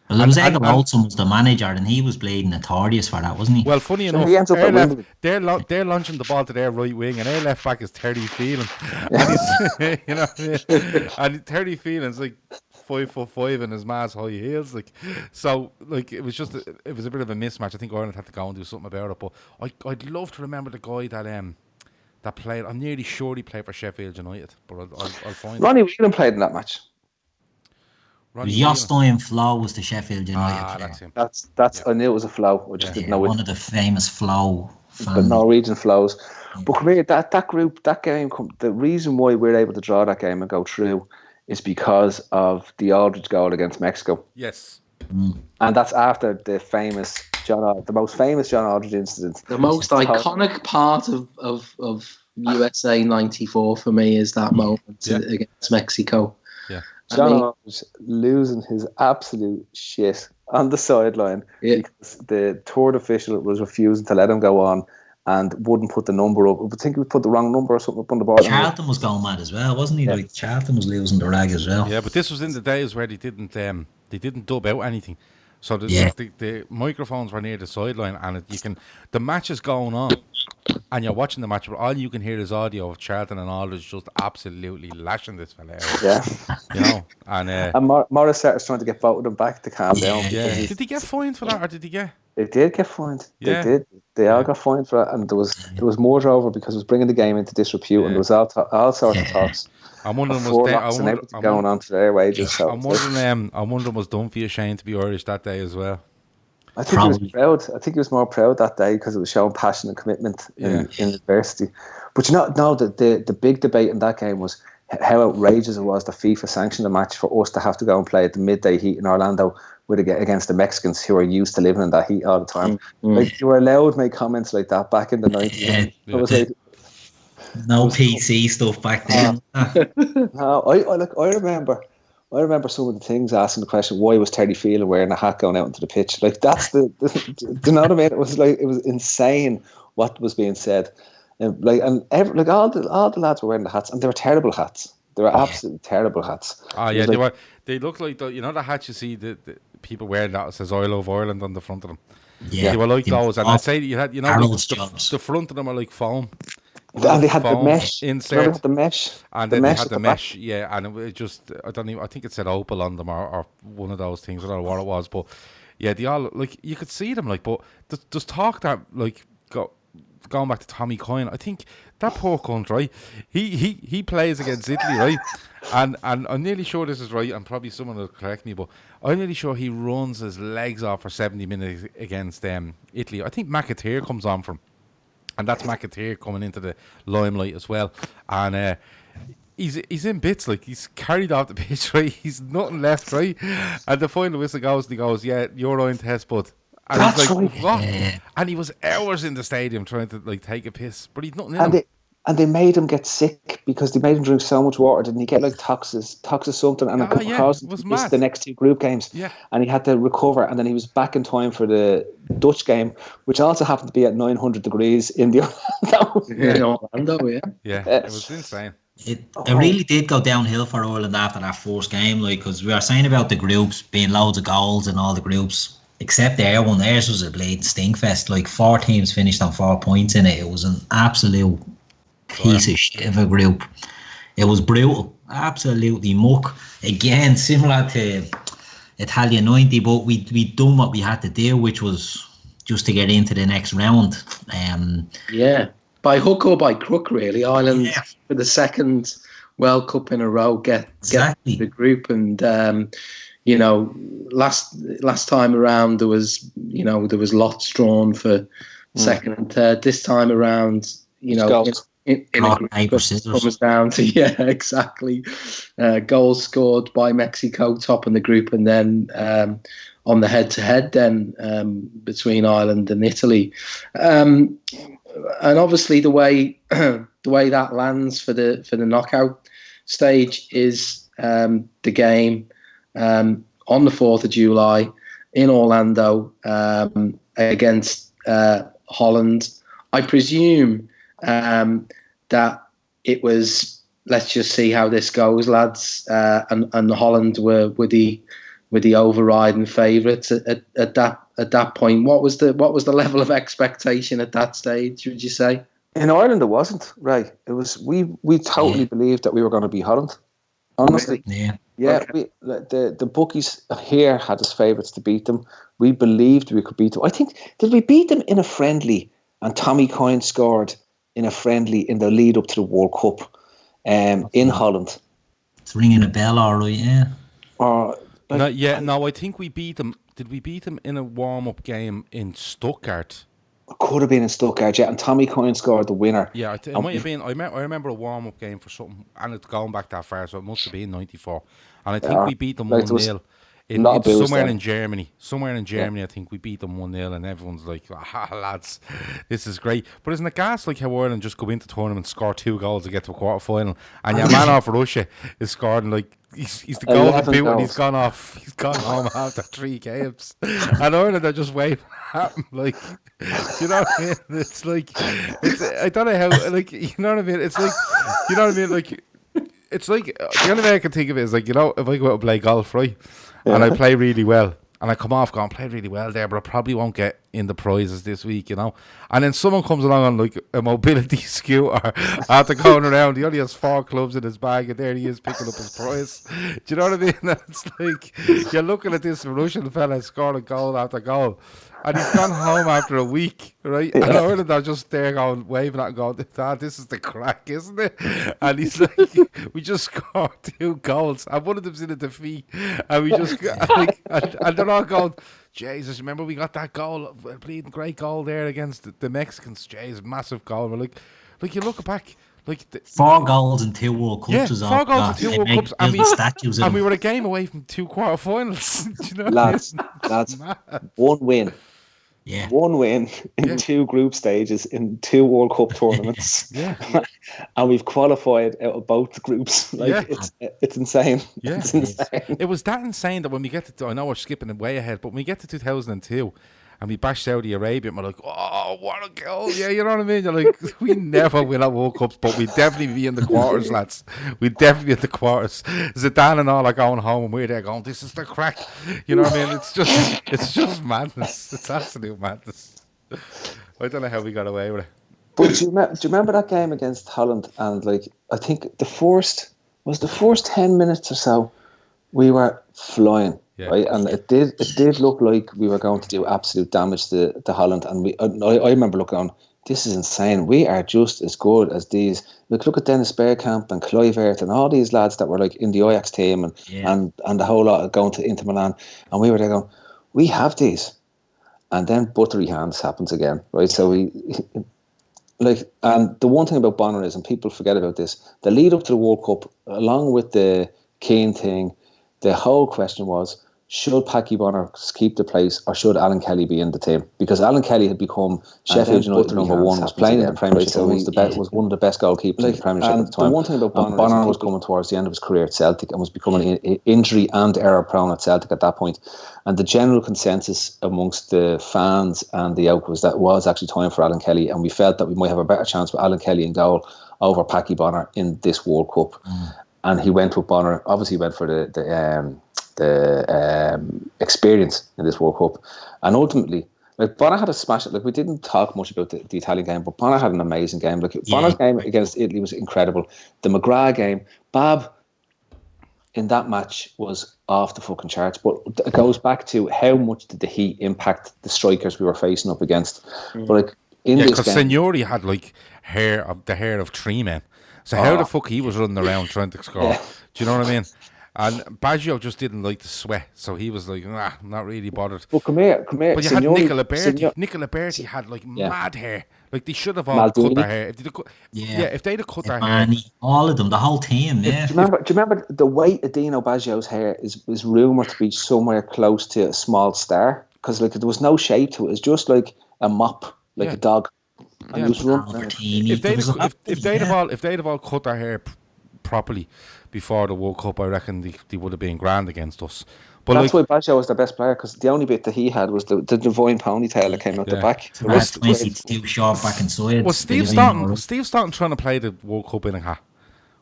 Well, there was Edgar Olsen was the manager, and he was bleeding notorious for that, wasn't he? Well, funny enough, they're launching the ball to their right wing, and their left back is Terry Phelan. And you know, and Terry Phelan's like 5'5" in his ma's high heels, like so. Like it was a bit of a mismatch. I think Ireland had to go and do something about it. But I'd love to remember the guy that played. I'm nearly sure he played for Sheffield United, but I'll find. Ronnie Whelan played in that match. Jostein Flo was the Sheffield United player. That's him. That's I knew it was a Flo. I just didn't know it. One of the famous Flo fans. The Norwegian Flows. Yeah. But come here, that group, that game, the reason why we're able to draw that game and go through is because of the Aldridge goal against Mexico. Yes. And that's after the most famous John Aldridge incident. The most iconic part of USA 94 for me is that moment against Mexico. Yeah. John Aldridge losing his absolute shit on the sideline because the third official was refusing to let him go on and wouldn't put the number up. I think he put the wrong number or something up on the board. Charlton was going mad as well, wasn't he? Yeah. Like Charlton was losing the rag as well. Yeah, but this was in the days where they didn't dub out anything. So the microphones were near the sideline, and the match is going on, and you're watching the match, but all you can hear is audio of Charlton and Aldridge just absolutely lashing this fella out. Yeah, you know, and Morris was trying to get both of them back to calm down. Yeah, did he get fined for that, or did he get? They did get fined. Yeah. They did. They all got fined for that, and there was more over because it was bringing the game into disrepute, and there was all sorts of talks. I'm wondering going on to their wages. So I'm wondering was Dunphy ashamed to be Irish that day as well. I think he was proud. I think he was more proud that day because it was showing passion and commitment in adversity. But the big debate in that game was how outrageous it was that FIFA sanctioned the match for us to have to go and play at the midday heat in Orlando against the Mexicans who are used to living in that heat all the time. Like you were allowed to make comments like that back in the 90s. It was like no PC stuff back then. No, I remember some of the things asking the question, why was Terry Phelan wearing a hat going out into the pitch? Like that's do you know what I mean? It was insane what was being said. And all the lads were wearing the hats, and they were terrible hats. They were absolutely terrible hats. Oh yeah, they look like the hats you see the people wearing that says "I love Ireland" on the front of them. Yeah, they were like those, and I'd say you had the front of them are like foam. And they had the mesh insert. The mesh. And then they had the mesh, and it just I think it said Opal on them or one of those things. I don't know what it was, but yeah, they all you could see them but there's talk that going back to Tommy Coyne, I think that poor cunt, right? He plays against Italy, right? And I'm nearly sure this is right, and probably someone will correct me, but I'm nearly sure he runs his legs off for 70 minutes against Italy. I think McAteer comes on for him. And that's McAteer coming into the limelight as well. And he's in bits, he's carried off the pitch, right? He's nothing left, right? And the final whistle goes, and he goes, yeah, you're on test, bud. And that's he's like, right. what? Yeah. And he was hours in the stadium trying to take a piss, but he's nothing in him. And they made him get sick because they made him drink so much water. Didn't he get toxis something? And it caused him to miss the next two group games. Yeah. And he had to recover. And then he was back in time for the Dutch game, which also happened to be at 900 degrees in the Orlando. Yeah, it was insane. It really did go downhill for Ireland after that first game, because we were saying about the groups being loads of goals in all the groups. except their one. Theirs was a blatant stinkfest. Like 4 teams finished on 4 points in it. It was an absolute piece of shit of a group. It was brutal, absolutely muck. Again, similar to Italia 90, but we'd done what we had to do, which was just to get into the next round. By hook or by crook, really. Ireland for the second World Cup in a row get the group, and last time around there was lots drawn for second and third. This time around, in a group comes down to exactly goals scored by Mexico topping the group, and then on the head-to-head then between Ireland and Italy, and obviously the way that lands for the knockout stage is the game on the 4th of July in Orlando against Holland. I presume that it was, let's just see how this goes, lads, and Holland were the overriding favourites at that point. What was the level of expectation at that stage, would you say? In Ireland, it wasn't, right. It was we totally believed that we were going to beat Holland. Honestly, the bookies here had us favourites to beat them. We believed we could beat them. I think, did we beat them in a friendly? And Tommy Coyne scored in a friendly in the lead up to the World Cup in Holland. It's ringing a bell, all right, yeah. No, I think we beat them. Did we beat them in a warm-up game in Stuttgart? It could have been in Stuttgart, yeah. And Tommy Coyne scored the winner. Yeah, it might have been. I remember a warm-up game for something, and it's going back that far, so it must have been 94. And I think we beat them 1-0. Somewhere in Germany, I think we beat them 1-0, and everyone's like, lads, this is great. But isn't it gas like how Ireland just go into tournament, score 2 goals to get to a quarter final, and your man off Russia is scoring like he's the golden boot, and he's gone home after 3 games, and Ireland are just waving at him like, you know what I mean? It's like, I don't know how, like, you know what I mean? It's like, you know what I mean? Like, it's like, the only way I can think of it is like, if I go out and play golf, right? And I play really well, and I come off going, played really well there, but I probably won't get in the prizes this week, And then someone comes along on like a mobility scooter after going around. He only has 4 clubs in his bag, and there he is picking up his prize. Do you know what I mean? It's like, you're looking at this Russian fella scoring goal after goal, and he's gone home after a week, right? And Ireland are just there going, waving at him, going, this is the crack, isn't it? And he's like, we just scored 2 goals, and one of them's in a defeat, and we just, like, and they're all going, Jesus, remember we got that goal, a bleeding great goal there against the Mexicans. Jesus, massive goal. We're like you look back, like 4 goals and 2 World Cups. Yeah, 4 goals and 2 World Cups, and we were a game away from 2 quarterfinals. You know, lads, one win. Yeah. 1 win in 2 group stages in 2 World Cup tournaments. And we've qualified out of both groups. It's insane. Yeah. It's insane. It was that insane that when we get to, I know we're skipping way ahead, but when we get to 2002 and we bash Saudi Arabia, and we're like, oh, what a goal. Yeah, you know what I mean? You're like, we never win at World Cups, but we'd definitely be in the quarters, lads. We'd definitely be in the quarters. Zidane and all are going home, and we're there going, this is the crack. You know what I mean? It's just madness. It's absolute madness. I don't know how we got away with it. But do you remember that game against Holland? And like, I think the first 10 minutes or so, we were flying. Yeah. Right, and it did look like we were going to do absolute damage to Holland, and I remember looking on, this is insane. We are just as good as these. Look at Dennis Bergkamp and Kluivert and all these lads that were like in the Ajax team and the whole lot going to Inter Milan, and we were there going, we have these, and then buttery hands happens again, right? So we like, and the one thing about Bonner is, and people forget about this, the lead up to the World Cup, along with the Keane thing, the whole question was, should Paddy Bonner keep the place, or should Alan Kelly be in the team? Because Alan Kelly had become Sheffield United number 1, was playing in the Premiership, so was one of the best goalkeepers in the Premiership at the time. The one thing about Bonner was coming towards the end of his career at Celtic and was becoming injury and error prone at Celtic at that point. And the general consensus amongst the fans and the out was that it was actually time for Alan Kelly, and we felt that we might have a better chance with Alan Kelly in goal over Paddy Bonner in this World Cup. And he went with Bonner. Obviously, he went for the experience in this World Cup. And ultimately, like Bonner had a smash. Like we didn't talk much about the Italian game, but Bonner had an amazing game. Like Bonner's game against Italy was incredible. The McGrath game, Bab in that match was off the fucking charts. But it goes back to how much did the heat impact the strikers we were facing up against. But like in this game, because Signori had like the hair of 3 men. So how the fuck he was running around trying to score? Do you know what I mean? And Baggio just didn't like the sweat, so he was like, nah, not really bothered. Well, come here. But you had Nicola Berti. Nicola Berti had like mad hair. Like they should have all cut their hair. If they'd have cut their hair, all of them, the whole team. Yeah. Do you remember the weight of Dino Baggio's hair is rumored to be somewhere close to a small star, because like there was no shape to it. It's just like a mop, like a dog. And he was running. If they'd have all cut their hair properly before the World Cup, I reckon they would have been grand against us. But that's why Baggio was the best player, because the only bit that he had was the divine ponytail that came out the back. Too short back and sides. Was Steve Staunton trying to play the World Cup in a hat?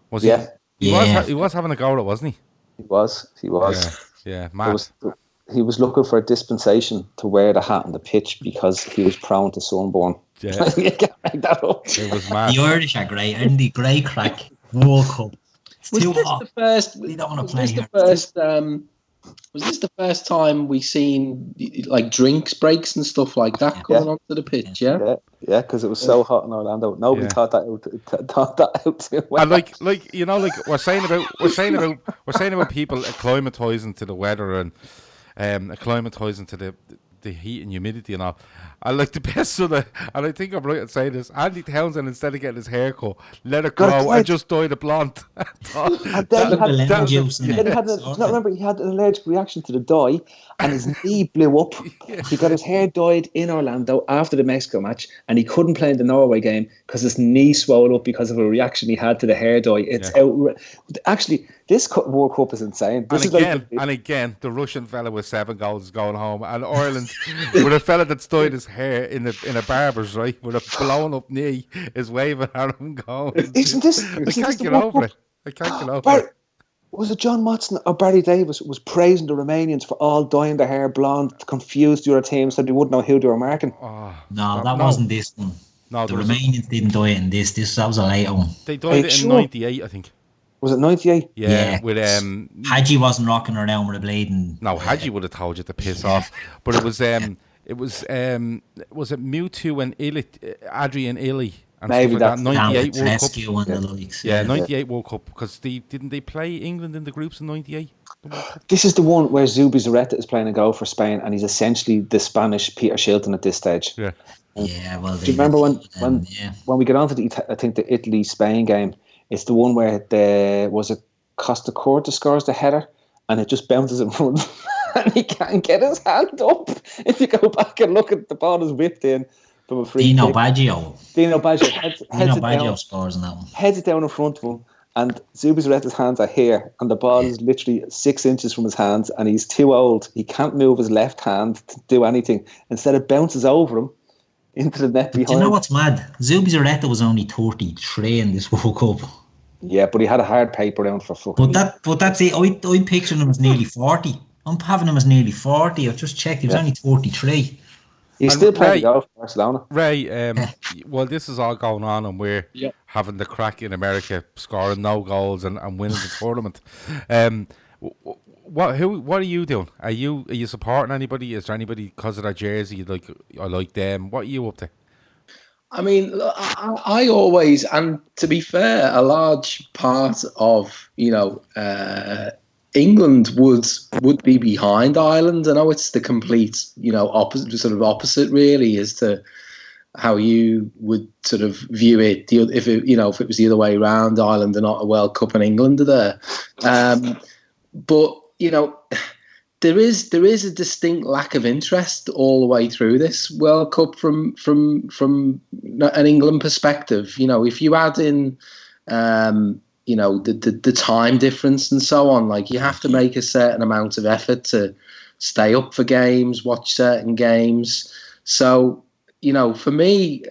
Was he? Yeah. He was having a go at it, wasn't he? He was. Yeah, mad. He was looking for a dispensation to wear the hat on the pitch because he was prone to sunburn. Yeah. You can't make that up. It was mad. The Irish are great, and the great crack World Cup. Was this the first time we seen like drinks breaks and stuff like that coming onto the pitch? Yeah, because it was so hot in Orlando. Nobody thought that out too well. And like you know, like we're saying about people acclimatizing to the weather and acclimatizing to the heat and humidity and all. I like the best sort of, and I think I'm right in saying this, Andy Townsend, instead of getting his hair cut, let it grow and just dyed it blonde. Remember, he had an allergic reaction to the dye and his knee blew up. He got his hair dyed in Orlando after the Mexico match, and he couldn't play in the Norway game because his knee swelled up because of a reaction he had to the hair dye. It's actually, this World Cup is insane. And again, the Russian fella with 7 goals is going home, and Ireland with a fella that's dyed his hair in a barber's, right, with a blown up knee, is waving at him going, I can't get over it. Was it John Motson or Barry Davis was praising the Romanians for all dyeing their hair blonde to confuse the other teams so they wouldn't know who they were marking? That wasn't this one. No, the Romanians didn't dye it in this. That was a late one. They dyed it in 98, I think. Was it 98? Yeah. With Hadji wasn't rocking around with a blade. No, Hadji would have told you to piss off. But it was was it Mewtwo and Adrian Illy and maybe that 98 World Cup. Yeah, 98 World Cup, because didn't they play England in the groups in 98? This is the one where Zubizarreta is playing a goal for Spain, and he's essentially the Spanish Peter Shilton at this stage. Yeah. Well, do you remember when we get on to the Italy-Spain game? It's the one where Costa Corta scores the header, and it just bounces in front, and he can't get his hand up. If you go back and look at the ball, is whipped in from a free Dino kick. Baggio Dino Baggio scores now. Heads it down in front of him, and Zubizarreta's hands are here, and the ball is literally 6 inches from his hands, and he's too old. He can't move his left hand to do anything. Instead, it bounces over him into the net behind. Do you know what's mad? Zubizarreta was only 33 in this World Cup. Yeah, but he had a hard paper round for fucking. But that's it. I'm picturing him as nearly 40. I'm having him as nearly 40. I've just checked. He was only 43. He's still playing golf for Barcelona. Ray, well, this is all going on, and we're having the crack in America, scoring no goals and winning the tournament. What are you doing? Are you supporting anybody? Is there anybody because of their jersey I like them? What are you up to? I mean, I always, and to be fair, a large part of England would be behind Ireland. I know it's the complete opposite really as to how you would sort of view it. If it was the other way around, Ireland are not a World Cup and England are there. But there is a distinct lack of interest all the way through this World Cup from an England perspective. If you add in the time difference and so on, like you have to make a certain amount of effort to stay up for games, watch certain games. So for me,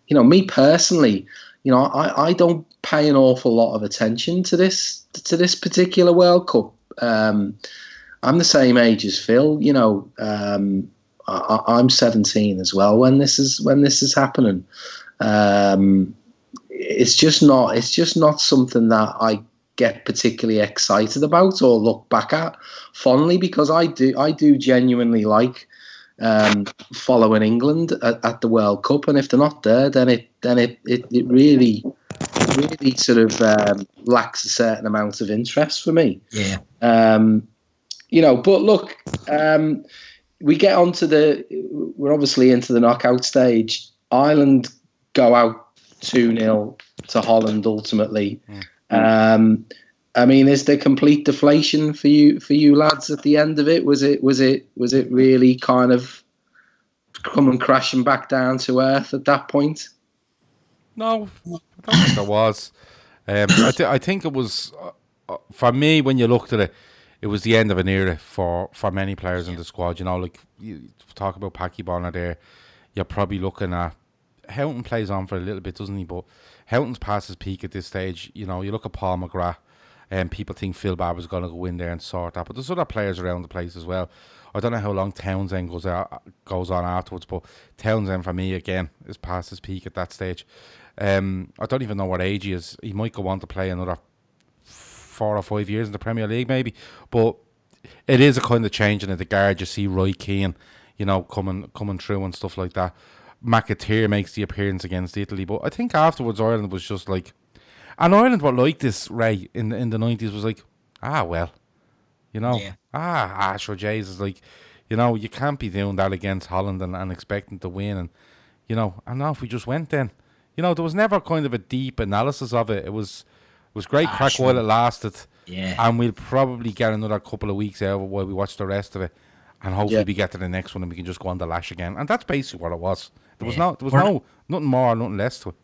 me personally, I don't pay an awful lot of attention to this particular World Cup. I'm the same age as Phil. You know, I'm 17 as well when this is happening. It's just not something that I get particularly excited about or look back at fondly, because I do genuinely like following England at the World Cup, and if they're not there, then it really sort of lacks a certain amount of interest for me. Yeah. You know, but look, we get onto we're obviously into the knockout stage. Ireland go out 2-0 to Holland ultimately. I mean, is there complete deflation for you lads at the end of it? Was it really kind of coming crashing back down to earth at that point? No, I don't think there was. I think it was, for me, when you looked at it, it was the end of an era for many players in the squad. You know, like you talk about Packy Bonner there, you're probably looking at Houghton plays on for a little bit, doesn't he? But Houghton's past his peak at this stage. You know, you look at Paul McGrath, and people think Phil Barber's going to go in there and sort that. But there's other players around the place as well. I don't know how long Townsend goes on afterwards, but Townsend for me again is past his peak at that stage. I don't even know what age he is. He might go on to play another 4 or 5 years in the Premier League, maybe. But it is a kind of changing of the guard. You see Roy Keane, you know, coming through and stuff like that. McAteer makes the appearance against Italy, but I think afterwards Ireland was just like, and Ireland were like this, Ray, in the 90s, was like, well, you know, sure, Jesus, like, you know, you can't be doing that against Holland and expecting to win, and you know, and now if we just went then, you know, there was never kind of a deep analysis of it. It was great crack while it lasted, and we'll probably get another couple of weeks out of it while we watch the rest of it, and hopefully we get to the next one and we can just go on the lash again, and that's basically what it was. There was nothing more, nothing less to it.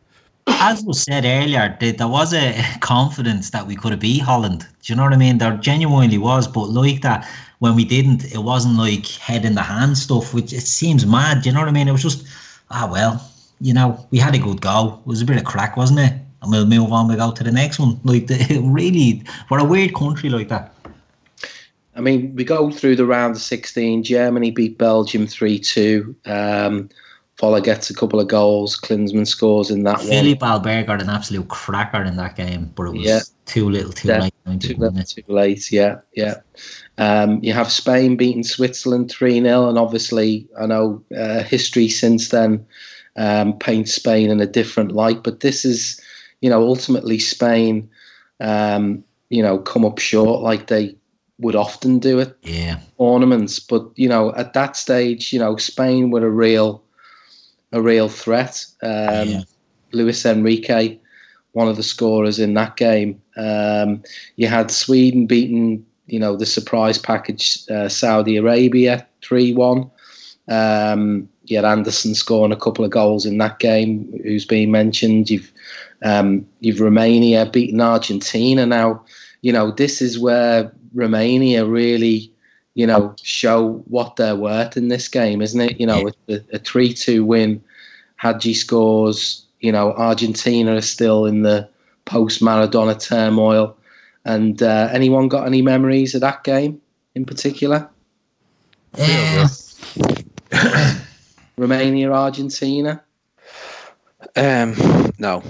As was said earlier, there was a confidence that we could have beat Holland. Do you know what I mean? There genuinely was, but like that, when we didn't, it wasn't like head in the hand stuff, which it seems mad. Do you know what I mean? It was just, well, you know, we had a good go. It was a bit of crack, wasn't it? And we'll move on, we'll go to the next one. Like, really, we're a weird country like that. I mean, we go through the round of 16. Germany beat Belgium 3-2. Voller gets a couple of goals. Klinsmann scores in that one. Philippe Albert got an absolute cracker in that game, but it was too little, too late. Too late, yeah. You have Spain beating Switzerland 3-0, and obviously, I know history since then paints Spain in a different light, but this is, you know, ultimately Spain, you know, come up short like they would often do at ornaments. But, you know, at that stage, you know, Spain were a real threat. Luis Enrique, one of the scorers in that game. You had Sweden beating, you know, the surprise package Saudi Arabia 3-1. You had Anderson scoring a couple of goals in that game, who's been mentioned. You've Romania beating Argentina. Now, you know, this is where Romania really, you know, show what they're worth in this game, isn't it? You know, with a 3-2 win, Hadji scores, you know, Argentina are still in the post-Maradona turmoil. And anyone got any memories of that game in particular? Romania, Argentina? No.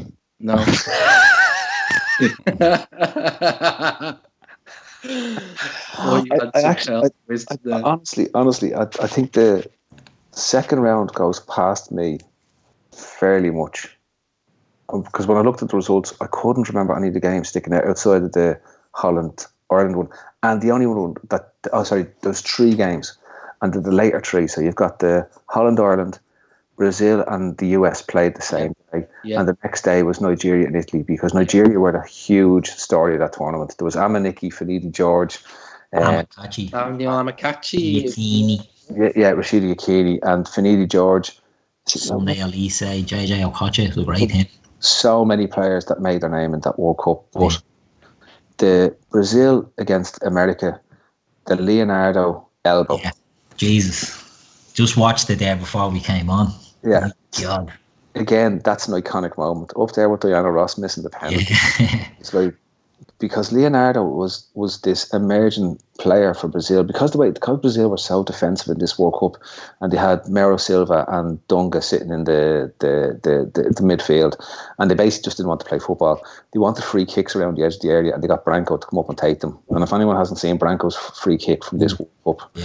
Honestly, I think the second round goes past me fairly much, because when I looked at the results, I couldn't remember any of the games sticking out outside of the Holland-Ireland one, and the only one that there's 3 games, and the later 3. So you've got the Holland-Ireland, Brazil and the US played the same day, and the next day was Nigeria and Italy, because Nigeria were the huge story of that tournament. There was Amaniki, Finidi George, Amakhachi, Yakini. Rashidi Yakini and Finidi George, Sunday Elise, JJ Okocha, was a great team. So many players that made their name in that World Cup. But the Brazil against America, the Leonardo elbow. Yeah. Jesus. Just watched it there before we came on. Yeah. God. Again, that's an iconic moment. Up there with Diana Ross missing the penalty. It's like because Leonardo was this emerging player for Brazil because Brazil were so defensive in this World Cup, and they had Mero Silva and Dunga sitting in the midfield, and they basically just didn't want to play football. They wanted free kicks around the edge of the area, and they got Branco to come up and take them. And if anyone hasn't seen Branco's free kick from this World Cup,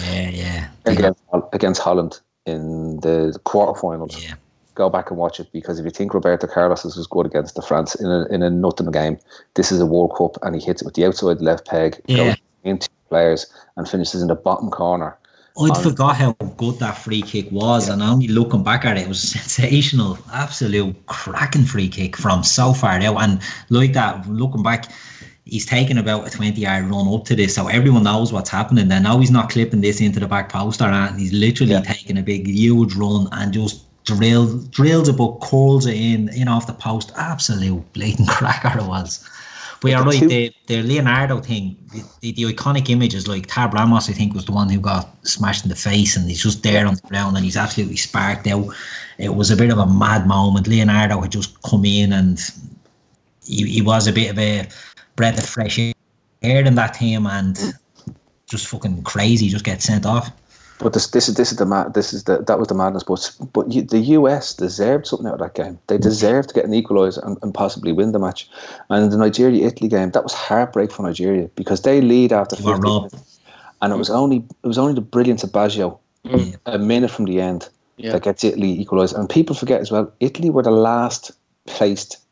against Holland in the quarterfinals. Yeah. Go back and watch it, because if you think Roberto Carlos was good against the France in a nothing game, this is a World Cup, and he hits it with the outside left peg, goes into players and finishes in the bottom corner. I'd forgot how good that free kick was, and only looking back at it, it was sensational, absolute cracking free kick from so far out. And like that, looking back, he's taken about a 20-yard run up to this, so everyone knows what's happening. Then now he's not clipping this into the back poster, and he's literally taking a big, huge run and just drills it, but curls it in off the post. Absolute blatant cracker it was. But you're right, the Leonardo thing, the iconic images, like Tab Ramos, I think, was the one who got smashed in the face, and he's just there on the ground and he's absolutely sparked out. It was a bit of a mad moment. Leonardo had just come in, and he was a bit of a breath of fresh air in that team, and just fucking crazy, just get sent off. But that was the madness. But the US deserved something out of that game. They deserved to get an equaliser and possibly win the match. And the Nigeria-Italy game, that was heartbreak for Nigeria, because they lead after 50 minutes, and it was only the brilliance of Baggio, a minute from the end, that gets Italy equalised. And people forget as well, Italy were the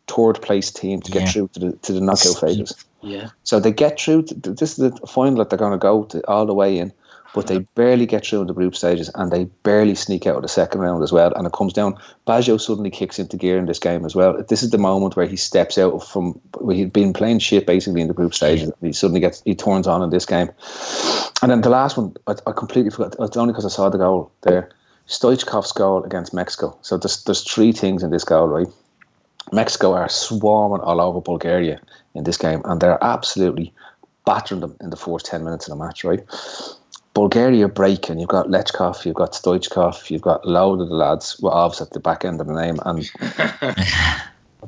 third place team to get through to the knockout phases. Yeah. So they get through. This is the final that they're going to go to all the way in. But they barely get through in the group stages, and they barely sneak out of the second round as well. And it comes down. Baggio suddenly kicks into gear in this game as well. This is the moment where he steps out from where he'd been playing shit basically in the group stages. And he turns on in this game. And then the last one, I completely forgot. It's only because I saw the goal there. Stoichkov's goal against Mexico. So there's three things in this goal, right? Mexico are swarming all over Bulgaria in this game, and they're absolutely battering them in the first 10 minutes of the match, right? Bulgaria breaking. You've got Lechkov, you've got Stoichkov, you've got a load of the lads, well, obviously at the back end of the name, and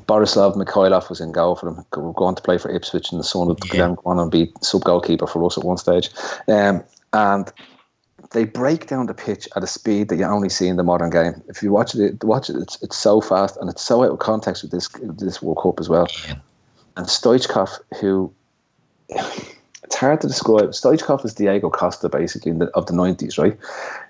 Borislav Mikhailov was in goal for them, going to play for Ipswich, and the son of them going and be sub-goalkeeper for us at one stage. And they break down the pitch at a speed that you only see in the modern game. If you watch it, it's so fast, and it's so out of context with this World Cup as well. Yeah. And Stoichkov, who... It's hard to describe. Stoichkov is Diego Costa, basically, of the 90s, right?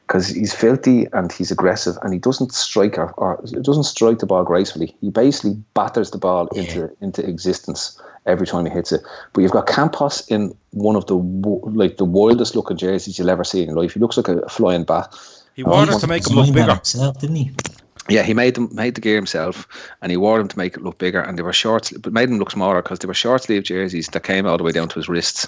Because he's filthy and he's aggressive, and he doesn't strike the ball gracefully. He basically batters the ball into existence every time he hits it. But you've got Campos in one of the wildest looking jerseys you'll ever see in your life. He looks like a flying bat. He wanted to make him look bigger, himself, didn't he? Yeah, he made the gear himself, and he wore them to make it look bigger. And they were short, but made them look smaller because they were short sleeve jerseys that came all the way down to his wrists,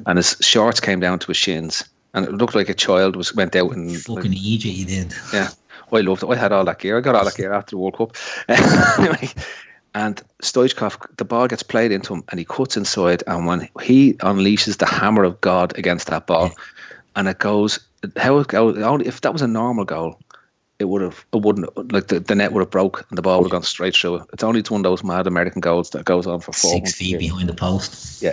and his shorts came down to his shins, and it looked like a child went out and fucking Egypt. He did. Yeah, I loved it. I had all that gear. I got all that gear after the World Cup. Anyway, and Stoichkov, the ball gets played into him, and he cuts inside, and when he unleashes the hammer of God against that ball, and it goes only if that was a normal goal. It wouldn't, like the net would have broke and the ball would have gone straight through it. It's only one of those mad American goals that goes on for 4 6 feet behind the post. Yeah.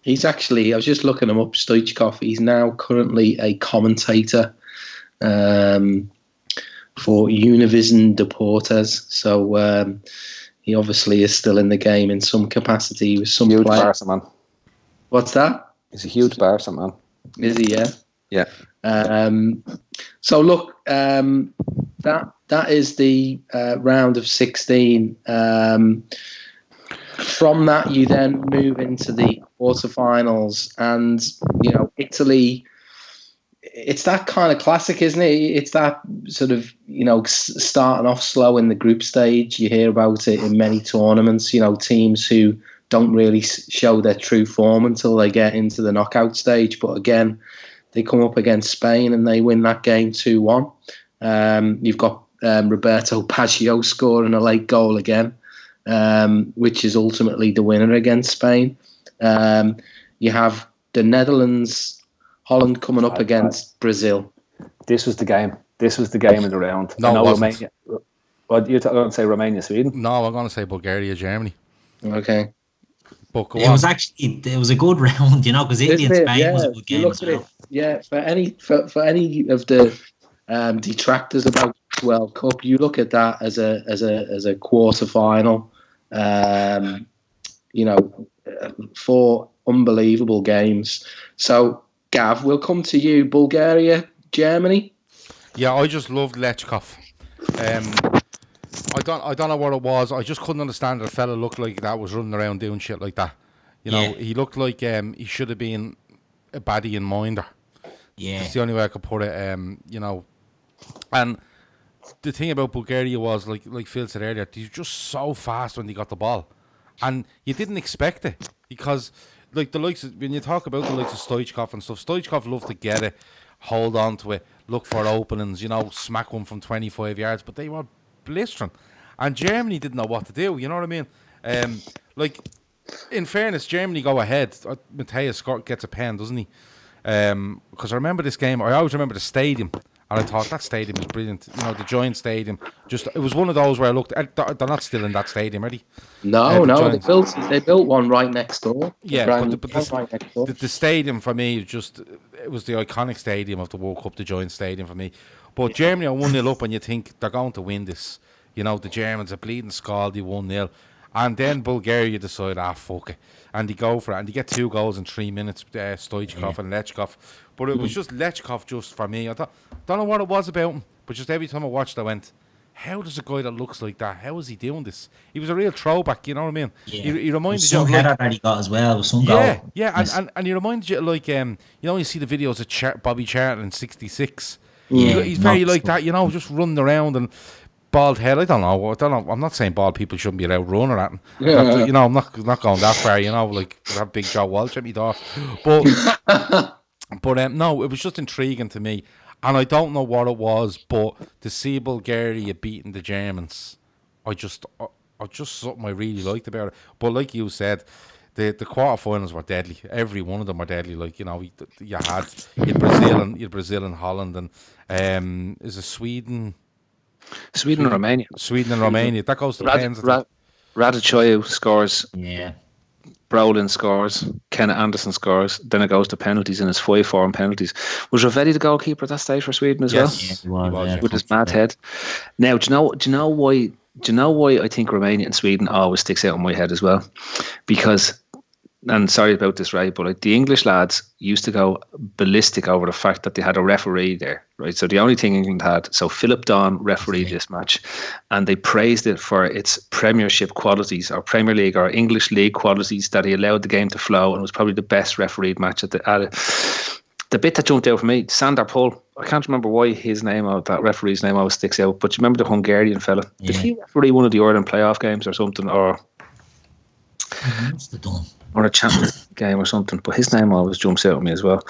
He's actually, I was just looking him up, Stoichkov. He's now currently a commentator for Univision Deportes. So he obviously is still in the game in some capacity with some huge player. Barca man. What's that? He's a huge Barca man. Is he? Yeah. Yeah. So look, that is the round of 16. From that, you then move into the quarterfinals, and Italy. It's that kind of classic, isn't it? It's that sort of starting off slow in the group stage. You hear about it in many tournaments. Teams who don't really show their true form until they get into the knockout stage. But again, they come up against Spain and they win that game 2-1. You've got Roberto Baggio scoring a late goal again, which is ultimately the winner against Spain. You have the Netherlands, Holland coming up against Brazil. This was the game. This was the game in the round. No, Romania. What you're going to say? Romania, Sweden? No, I'm going to say Bulgaria, Germany. Okay. But go It on. was actually a good round, because Italy and Spain was a good game as well. Yeah, for any of the detractors about the World Cup, you look at that as a quarter final. 4 unbelievable games. So, Gav, we'll come to you. Bulgaria, Germany. Yeah, I just loved Lechkov. I don't know what it was. I just couldn't understand that a fella looked like that was running around doing shit like that. He looked like he should have been a baddie in Minder. Yeah, That's the only way I could put it. And the thing about Bulgaria was, like Phil said earlier, they were just so fast when they got the ball, and you didn't expect it because, like, when you talk about the likes of Stoichkov and stuff, Stoichkov loved to get it, hold on to it, look for openings, smack one from 25 yards, but they were blistering, and Germany didn't know what to do. You know what I mean? In fairness, Germany go ahead. Mateus gets a pen, doesn't he? Because I remember this game. I always remember the stadium, and I thought that stadium is brilliant. The Giant Stadium. It was one of those where I looked. They're not still in that stadium, are they? No, they built one right next door. Yeah, right next door. The stadium for me it was the iconic stadium of the World Cup, the Giant Stadium for me. But Germany are 1-0 up, and you think they're going to win this. The Germans are bleeding scaldy 1-0. And then Bulgaria decide, fuck it. And they go for it. And they get 2 goals in 3 minutes, Stoichkov and Lechkov. But it was just Lechkov just for me. I don't know what it was about him, but just every time I watched I went, how does a guy that looks like that, how is he doing this? He was a real throwback, you know what I mean? Yeah. He reminded you of header that he got as well. Some goal. Goal. Yeah, and he reminded you you see the videos of Bobby Charlton in 66. Yeah, he's very like that, just running around and bald head. I don't know. I'm not saying bald people shouldn't be allowed to run or that. Yeah. I'm not going that far. Like have Big Joe Walsh at me door. But no, it was just intriguing to me, and I don't know what it was. But to see Bulgaria beating the Germans, I just something I really liked about it. But like you said, the quarterfinals were deadly. Every one of them were deadly. Like you had Brazil and Holland, and is it Sweden and Romania. That goes to pens. Radichoyu scores. Yeah. Brolin scores. Kenneth Anderson scores. Then it goes to penalties, and it's 5-4 on penalties. Was Ravelli the goalkeeper at that stage for Sweden as well? Yes, he was, with his mad head. Now, do you know why I think Romania and Sweden always sticks out in my head as well? Because, and sorry about this, right, but like the English lads used to go ballistic over the fact that they had a referee there, right? So the only thing England had, so Philip Dawn refereed this match, and they praised it for its Premiership qualities, or Premier League or English League qualities, that he allowed the game to flow, and was probably the best refereed match at the bit that jumped out for me. Sandor Pull, I can't remember why his name, or that referee's name, always sticks out, but you remember the Hungarian fella? Yeah. Did he referee one of the Ireland playoff games or something, or a Champions game or something? But his name always jumps out at me as well.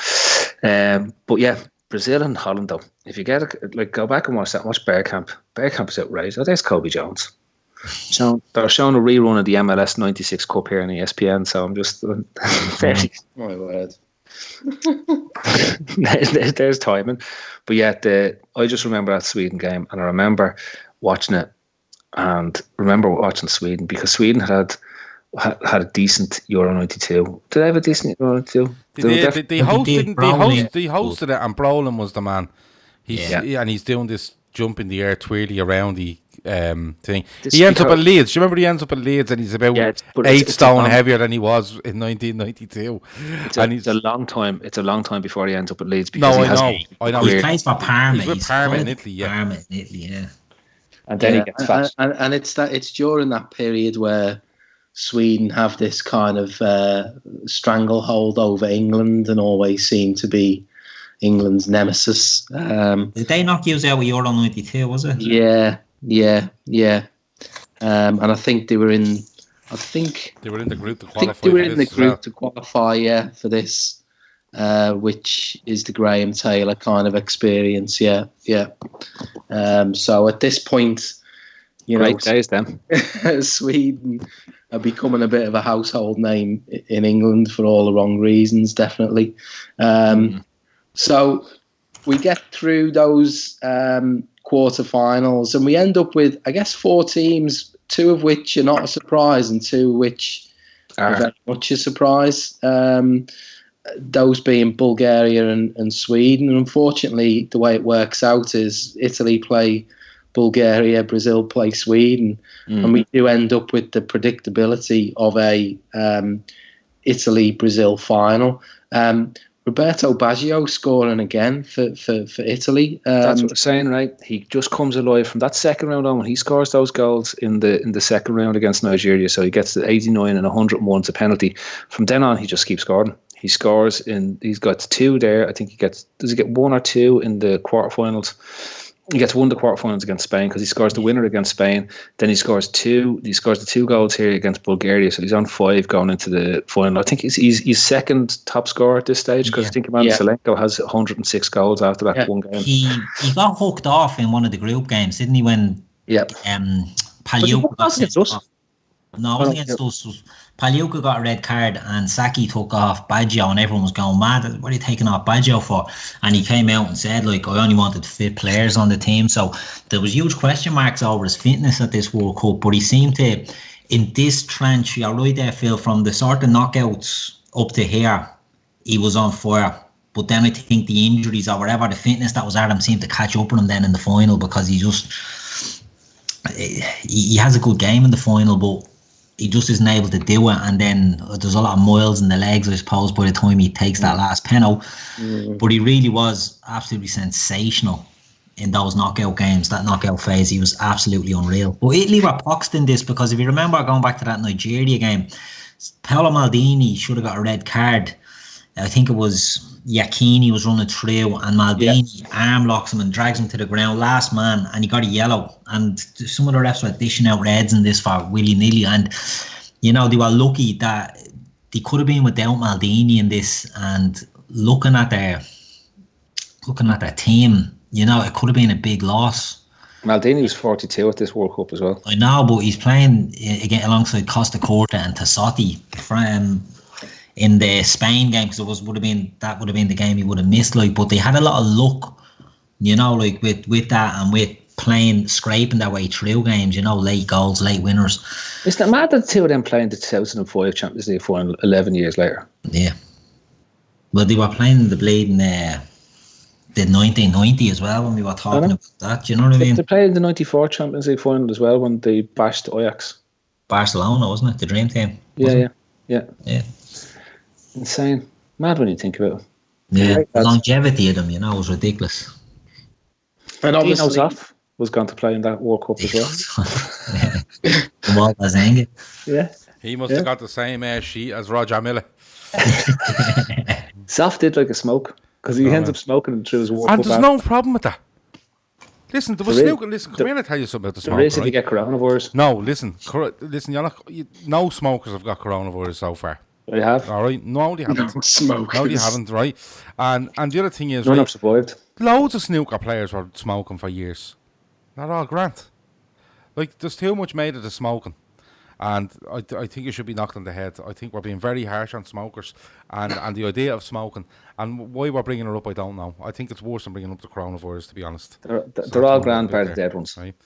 But yeah, Brazil and Holland though. If you get go back and watch that, watch Bergkamp. Bergkamp is outrageous. Oh, there's Kobe Jones. So they're showing a rerun of the MLS '96 Cup here on ESPN. So I'm just very. My word. there's timing. But yeah, I just remember that Sweden game, and I remember watching it, and remember watching Sweden because Sweden had a decent Euro 92. Did they have a decent Euro 92? They hosted it, and Brolin was the man. He's doing this jump in the air, twirly around the thing. He ends up at Leeds. Do you remember he ends up at Leeds, and he's about 8 stone heavier than he was in 1992? It's a long time. It's a long time before he ends up at Leeds. I know. He plays for Parma. He's with Parma in Italy. Yeah. Parma in Italy. Yeah. And then he gets fat. And it's during that period where Sweden have this kind of stranglehold over England and always seem to be England's nemesis. Did they knock you out with Euro 92, was it? Yeah. And I think they were in. They were in the group to qualify. To qualify, for this, which is the Graham Taylor kind of experience. Yeah. So at this point, great days then. Sweden are becoming a bit of a household name in England for all the wrong reasons, definitely. So we get through those quarterfinals, and we end up with, I guess, 4 teams, 2 of which are not a surprise, and 2 which very much a surprise. Those being Bulgaria and Sweden. And unfortunately, the way it works out is Italy play Bulgaria, Brazil play Sweden, and we do end up with the predictability of a Italy-Brazil final. Roberto Baggio scoring again for Italy. That's what we're saying, right? He just comes alive from that second round on when he scores those goals in the second round against Nigeria. So he gets the 89 and 101 to penalty. From then on, he just keeps scoring. He scores he's got 2 there. I think does he get 1 or 2 in the quarterfinals? He gets 1 in the quarterfinals against Spain because he scores the winner against Spain. Then he scores 2. He scores the 2 goals here against Bulgaria. So he's on 5 going into the final. I think he's second top scorer at this stage because I think Selenko has 106 goals after that one game. He got hooked off in one of the group games, didn't he? When Pagliuca got sent off. No, it wasn't against us. Pagliuca got a red card and Saki took off Baggio and everyone was going mad. What are you taking off Baggio for? And he came out and said, like, I only wanted fit players on the team. So there was huge question marks over his fitness at this World Cup. But he seemed to, in this trench, you're right there, Phil, from the sort of knockouts up to here, he was on fire. But then I think the injuries or whatever, the fitness that was at him seemed to catch up with him then in the final because he has a good game in the final, but he just isn't able to do it, and then there's a lot of miles in the legs, I suppose, by the time he takes that last penalty. But he really was absolutely sensational in those knockout games, that knockout phase. He was absolutely unreal. But Italy were poxed in this because if you remember going back to that Nigeria game, Paolo Maldini should have got a red card. I think it was Iachini was running through and Maldini arm locks him and drags him to the ground, last man, and he got a yellow. And some of the refs were dishing out reds in this for willy-nilly, and you know, they were lucky that they could have been without Maldini in this. And looking at their team, you know, it could have been a big loss. Maldini was 42 at this World Cup as well. I know, but he's playing again alongside Costa Curta and Tassotti from in the Spain game, because would have been the game he would have missed. Like, but they had a lot of luck, you know, like with that and with scraping their way through games, you know, late goals, late winners. Isn't it mad that the 2 of them playing the 2005 Champions League final 11 years later? Yeah. Well, they were playing the bleeding the 1990 as well when we were talking about that. Do you know what I mean? They played the 94 Champions League final as well when they bashed Ajax. Barcelona, wasn't it? The dream team. Yeah. Insane. Mad when you think about it. Yeah, the longevity of them, you know, was ridiculous. And obviously Zoff was going to play in that World Cup as well. Yeah. He must have got the same sheet as Roger Miller. Zoff did like a smoke because he ends up smoking through his World Cup. And there's no problem with that. Listen, there was smoking. Listen, come here and tell you something about the smoke. There is if you get coronavirus. No, listen, no smokers have got coronavirus so far. They have. All right. No, they haven't. No smokers. No, they haven't, right? And the other thing is, none have survived. Loads of snooker players were smoking for years. Not all grant. Like, there's too much made of the smoking. And I think it should be knocked on the head. I think we're being very harsh on smokers and the idea of smoking. And why we're bringing it up, I don't know. I think it's worse than bringing up the coronavirus, to be honest. They're all grand part of the dead ones. Right?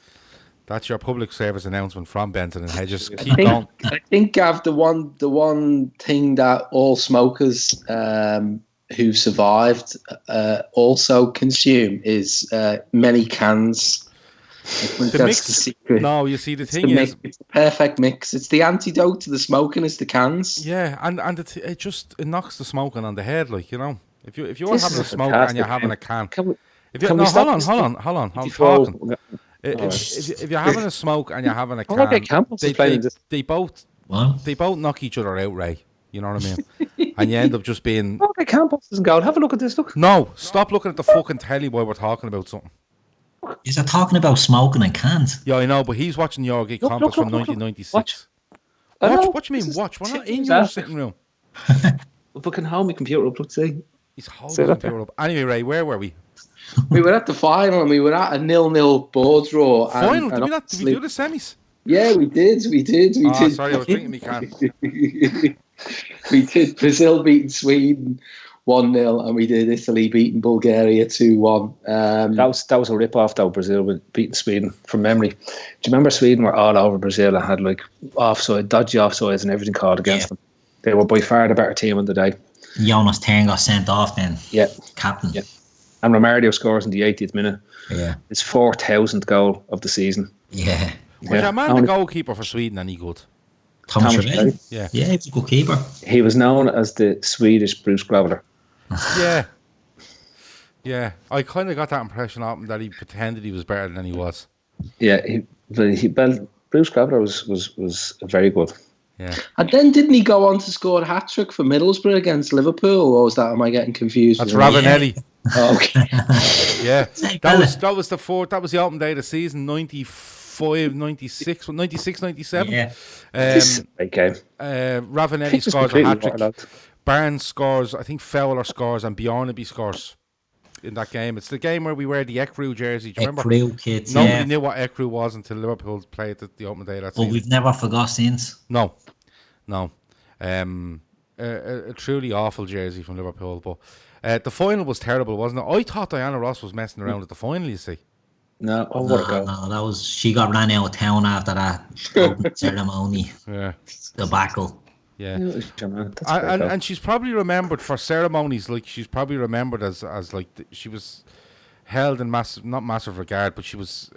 That's your public service announcement from Benton and Hedges. Keep going. I think, Gav, the one thing that all smokers who survived also consume is many cans. I think that's the secret. No, you see, the thing is, it's the perfect mix. It's the antidote to the smoking. It's the cans. Yeah, and it knocks the smoking on the head, like, you know. If you're having a smoke and you're having a can, hold on, I'm talking. If you're having a smoke and you're having a can, they both knock each other out, Ray. You know what I mean? And you end up just being. Okay, campus doesn't go. Have a look at this. Look. No, stop looking at the fucking telly while we're talking about something. Is that talking about smoking and cans? Yeah, I know, but he's watching Jorge Campos from 1996. What do you mean watch? We're not in your sitting room. We're fucking home, my computer up, let's see. He's holding the computer up. Anyway, Ray, where were we? We were at the final and we were at a 0-0 board draw. Final? Did we do the semis? Yeah, we did. We did. Sorry, I was thinking we can. We did. Brazil beating Sweden 1-0, and we did Italy beating Bulgaria 2-1. That was a rip-off, though, Brazil with beating Sweden, from memory. Do you remember Sweden were all over Brazil and had like dodgy offsides and everything called against them? They were by far the better team on the day. Jonas Tern got sent off then. Yeah. Captain. Yeah. And Romario scores in the 80th minute. Yeah. His 4,000th goal of the season. Yeah. Was your man the goalkeeper for Sweden any good? Thomas Rehn. Yeah. Yeah, he was a good keeper. He was known as the Swedish Bruce Grobbler. Yeah. Yeah. I kind of got that impression of him that he pretended he was better than he was. Yeah. Bruce Grobbler was very good. Yeah. And then didn't he go on to score a hat-trick for Middlesbrough against Liverpool, or was that, am I getting confused? That's Ravanelli. Oh, okay. Yeah. That was the opening day of the season, 95, 96, 97. Yeah. Okay. Ravanelli scores a hat-trick. Barnes scores, I think Fowler scores, and Bjornaby scores in that game. It's the game where we wear the Ekru jersey. Do you remember? Ekru kids, Nobody knew what Ekru was until Liverpool played at the opening day of that season. But we've never forgot since. No. A truly awful jersey from Liverpool. But the final was terrible, wasn't it? I thought Diana Ross was messing around at the final, you see. No, that was, she got ran out of town after that opening ceremony. Yeah. Debacle. Yeah. And she's probably remembered for ceremonies, like she's probably remembered as like she was held in not massive regard, but she was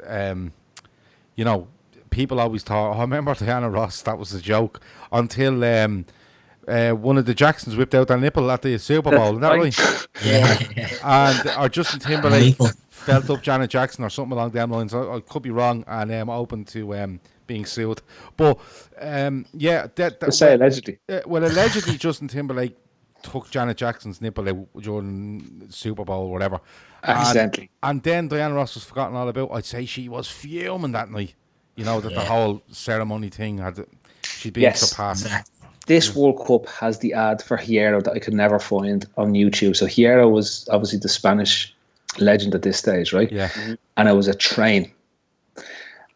people always thought, I remember Diana Ross, that was a joke, until one of the Jacksons whipped out their nipple at the Super Bowl, isn't that right? Yeah. Or Justin Timberlake felt up Janet Jackson or something along them lines. I could be wrong, and open to being sued. But say allegedly. Allegedly Justin Timberlake took Janet Jackson's nipple out during Super Bowl or whatever. Accidentally. And then Diana Ross was forgotten all about. I'd say she was fuming that night. You know, that the whole ceremony thing she'd been surpassed. Exactly. This World Cup has the ad for Hierro that I could never find on YouTube. So Hierro was obviously the Spanish legend at this stage, right? Yeah. Mm-hmm. And it was a train.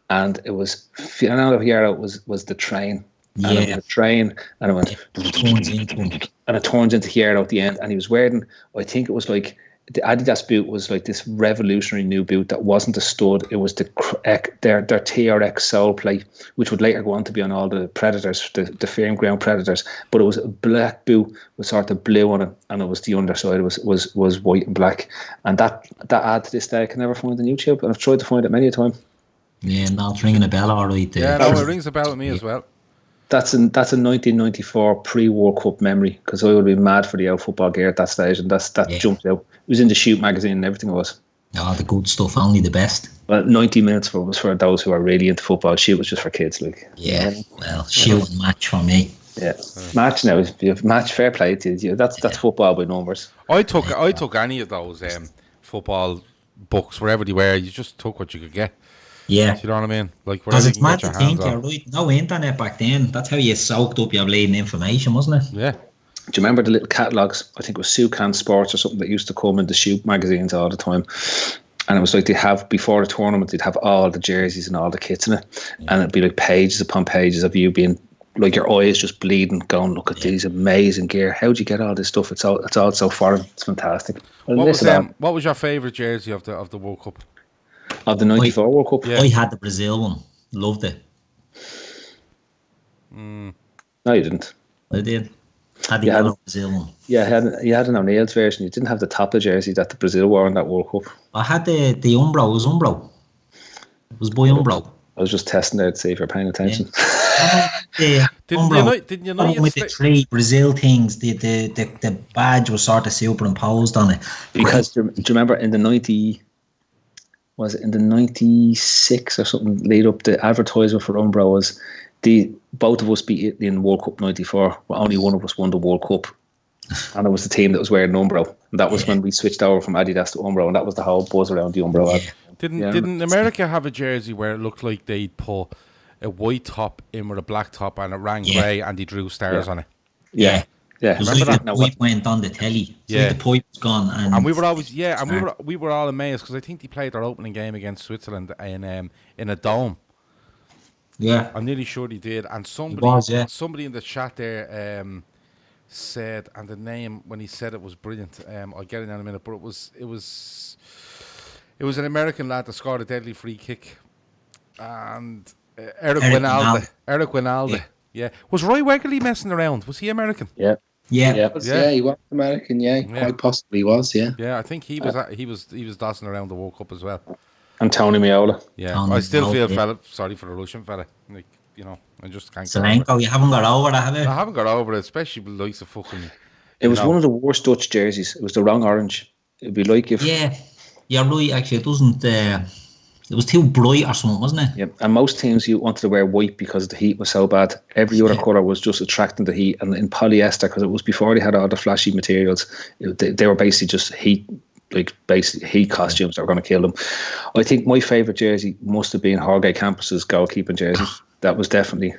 And it was Fernando Hierro was the train. And it was a train, and it went and it turns into Hierro at the end. And he was wearing, I think it was like, the Adidas boot was like this revolutionary new boot that wasn't a stud. It was their TRX sole plate, which would later go on to be on all the Predators, the firm ground Predators. But it was a black boot with sort of blue on it, and it was the underside was white and black. And that ad to this day I can never find on YouTube, and I've tried to find it many a time. Yeah, now it's ringing a bell, all right. Yeah, no, it rings a bell with me as well. That's a 1994 pre-World Cup memory, because I would be mad for the out football gear at that stage, and that jumped out. It was in the Shoot magazine and everything it was. Oh, the good stuff, only the best. Well, 90 minutes was for those who are really into football. Shoot was just for kids, like. Yeah, well, Shoot and Match for me. Yeah, Match now is Match, fair play to you. That's football by numbers. I took any of those football books wherever they were. You just took what you could get. Yeah. Do you know what I mean? Like, because it's mad to think, right? No internet back then. That's how you soaked up your bleeding information, wasn't it? Yeah. Do you remember the little catalogues? I think it was Sucan Sports or something that used to come in the Shoot magazines all the time. And it was like they'd have, before the tournament, they'd have all the jerseys and all the kits in it. Yeah. And it'd be like pages upon pages of you being, like your eyes just bleeding, going, look at these amazing gear. How'd you get all this stuff? It's all so foreign. It's fantastic. What was your favourite jersey of the World Cup? Of the 94 World Cup? Yeah. I had the Brazil one. Loved it. No, you didn't. I did. Had the Brazil one. Yeah, you had an O'Neill's version. You didn't have the top of the jersey that the Brazil wore in that World Cup. I had the Umbro. It was Umbro. It was by Umbro. I was just testing there to see if you're paying attention. Yeah. Didn't you know with the three Brazil things, the badge was sort of superimposed on it. Because do you remember in the 96 or something lead up, the advertisement for Umbro was both of us beat Italy in World Cup 94, but only one of us won the World Cup. And it was the team that was wearing Umbro. And that was when we switched over from Adidas to Umbro, and that was the whole buzz around the Umbro ad. Didn't America have a jersey where it looked like they'd put a white top in with a black top and it ran grey and they drew stars on it? Yeah. Remember that? The pipe went on the telly. Yeah, the pipe was gone, and we were always we were all amazed because I think they played their opening game against Switzerland in a dome. Yeah, I'm nearly sure they did. And somebody in the chat there said, and the name when he said it was brilliant. I'll get it in a minute, but it was an American lad that scored a deadly free kick, and Eric Winalda. Eric Winalda. Yeah. Was Roy Wegerle messing around? Was he American? Yeah. Yeah. He was American. Yeah, quite possibly was. Yeah. Yeah, I think he was dossing around the World Cup as well. And Tony Miola. Yeah, I still feel sorry for the Russian fella. Like, you know, I just can't. Selenko, you haven't got over that, have you? I haven't got over it, especially with the likes of fucking. It was one of the worst Dutch jerseys. It was the wrong orange. It'd be like if. Yeah, you're right. Actually, it doesn't. It was too bright or something, wasn't it? Yeah, and most teams you wanted to wear white because the heat was so bad. Every other colour was just attracting the heat, and in polyester, because it was before they had all the flashy materials, they were basically just heat. Like basically heat costumes that were going to kill them. I think my favourite jersey must have been Jorge Campos' goalkeeping jersey. That was definitely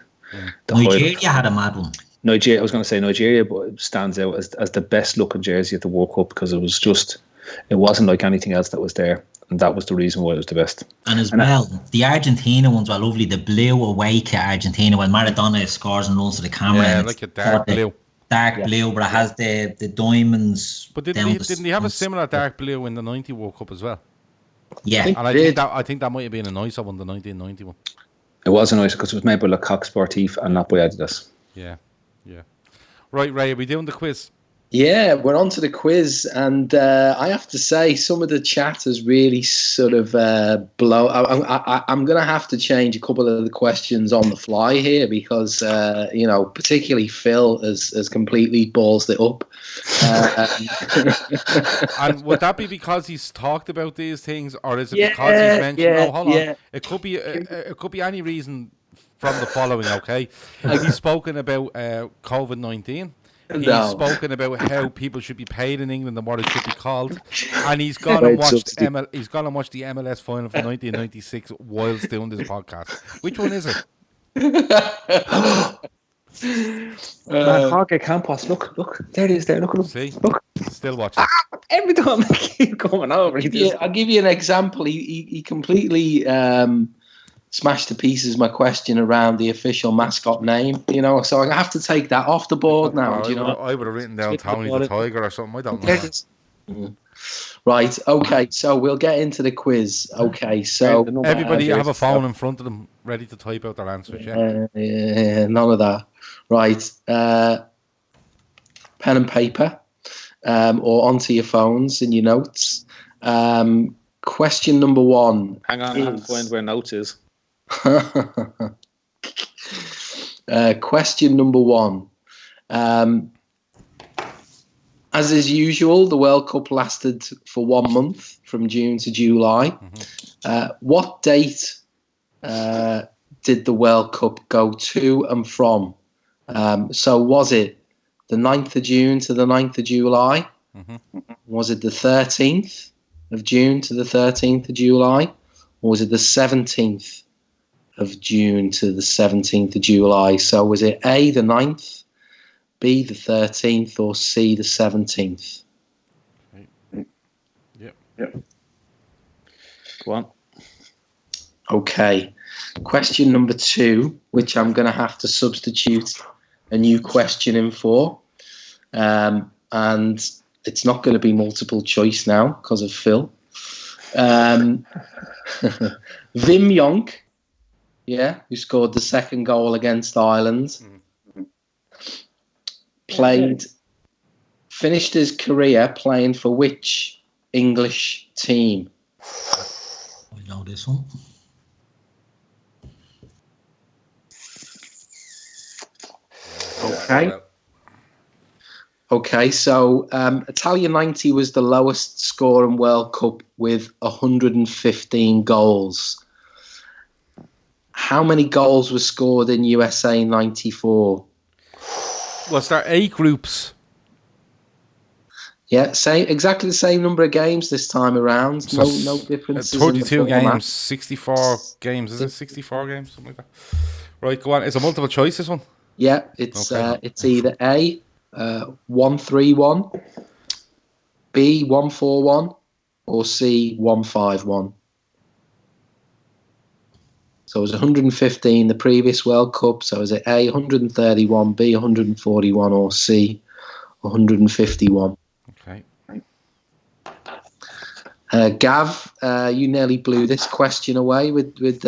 Nigeria had a mad one. Nigeria, I was going to say Nigeria, but it stands out as the best looking jersey at the World Cup because it wasn't like anything else that was there, and that was the reason why it was the best. And the Argentina ones were lovely. The blue away kit Argentina when Maradona scores and runs to the camera. Yeah, like a dark blue. Dark blue, but it has the diamonds. But didn't he have a similar dark blue in the 90 World Cup as well? Yeah, and I think that might have been a nicer one, the 1990 one. It was a nicer because it was made by Lecoq Sportif and not by Adidas. Yeah. Right, Ray, are we doing the quiz? Yeah, we're on to the quiz, and I have to say some of the chat has really sort of I'm going to have to change a couple of the questions on the fly here because, particularly Phil has completely ballsed it up. And would that be because he's talked about these things, or is it because he's mentioned? Hold on. It could be any reason from the following. Okay, he's spoken about COVID-19. He's spoken about how people should be paid in England and what it should be called, and he's gone and watched the MLS final for 1996 whilst doing this podcast. Which one is it? Jorge Campos, look, there it is. There, look at him. See, look, still watching. Every time I keep coming over, I'll give you an example. He completely smashed to pieces my question around the official mascot name, so I have to take that off the board now. I would have written down Tony the Tiger or something. I don't know. Right, okay, so we'll get into the quiz. Okay, so everybody have a phone in front of them ready to type out their answers. None of that. Right, pen and paper, or onto your phones and your notes. Question number 1. Hang on, I have to find where notes is. Question number 1. As is usual, the World Cup lasted for 1 month, from June to July. Mm-hmm. What date did the World Cup go to and from? So was it the 9th of June to the 9th of July? Mm-hmm. Was it the 13th of June to the 13th of July? Or was it the 17th of June to the 17th of July? So was it A, the 9th, B, the 13th, or C, the 17th? Yep. Go on. Okay. Question number 2, which I'm going to have to substitute a new question in for. And it's not going to be multiple choice now because of Phil. Wim Jonk, who scored the second goal against Ireland, finished his career playing for which English team? I know this one. Okay, so Italia 90 was the lowest score in World Cup with 115 goals. How many goals were scored in USA 94? Was there 8 groups? Yeah, exactly the same number of games this time around. So no differences. 32 games, 64 games. Is it 64 games? Something like that. Right, go on. Is it multiple choice, this one? Yeah, it's either A, 131, B, 141, or C, 151. So it was 115 the previous World Cup. So is it A, 131, B, 141, or C, 151. Okay. Gav, you nearly blew this question away with with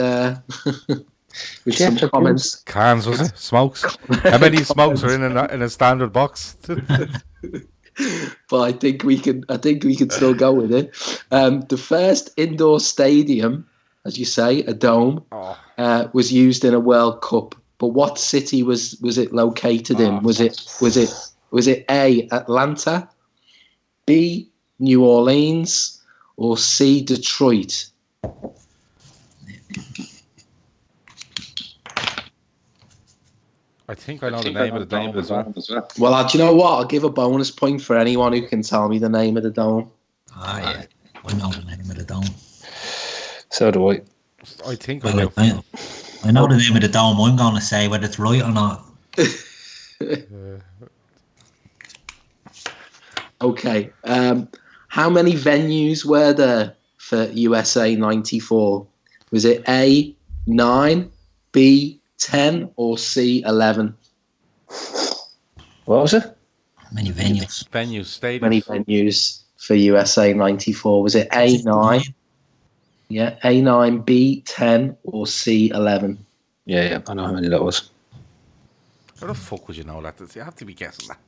some comments. Cans, was it? Smokes. How many smokes are in a standard box? But I think we can still go with it. The first indoor stadium, as you say, a dome, was used in a World Cup. But what city was it located in? Was it A, Atlanta, B, New Orleans, or C, Detroit? I think I know the name of the dome as well. Well, do you know what? I'll give a bonus point for anyone who can tell me the name of the dome. Yeah. I know the name of the dome. So do I. I think I do. I know the name of the dome. I'm going to say whether it's right or not. Okay. How many venues were there for USA 94? Was it A, 9, B, 10, or C, 11? What was it? Many venues. Stadiums. Many venues for USA 94. Was it A, 9? Yeah, A, 9, B, 10, or C, 11? Yeah, I know how many that was. How the fuck would you know that? You have to be guessing that.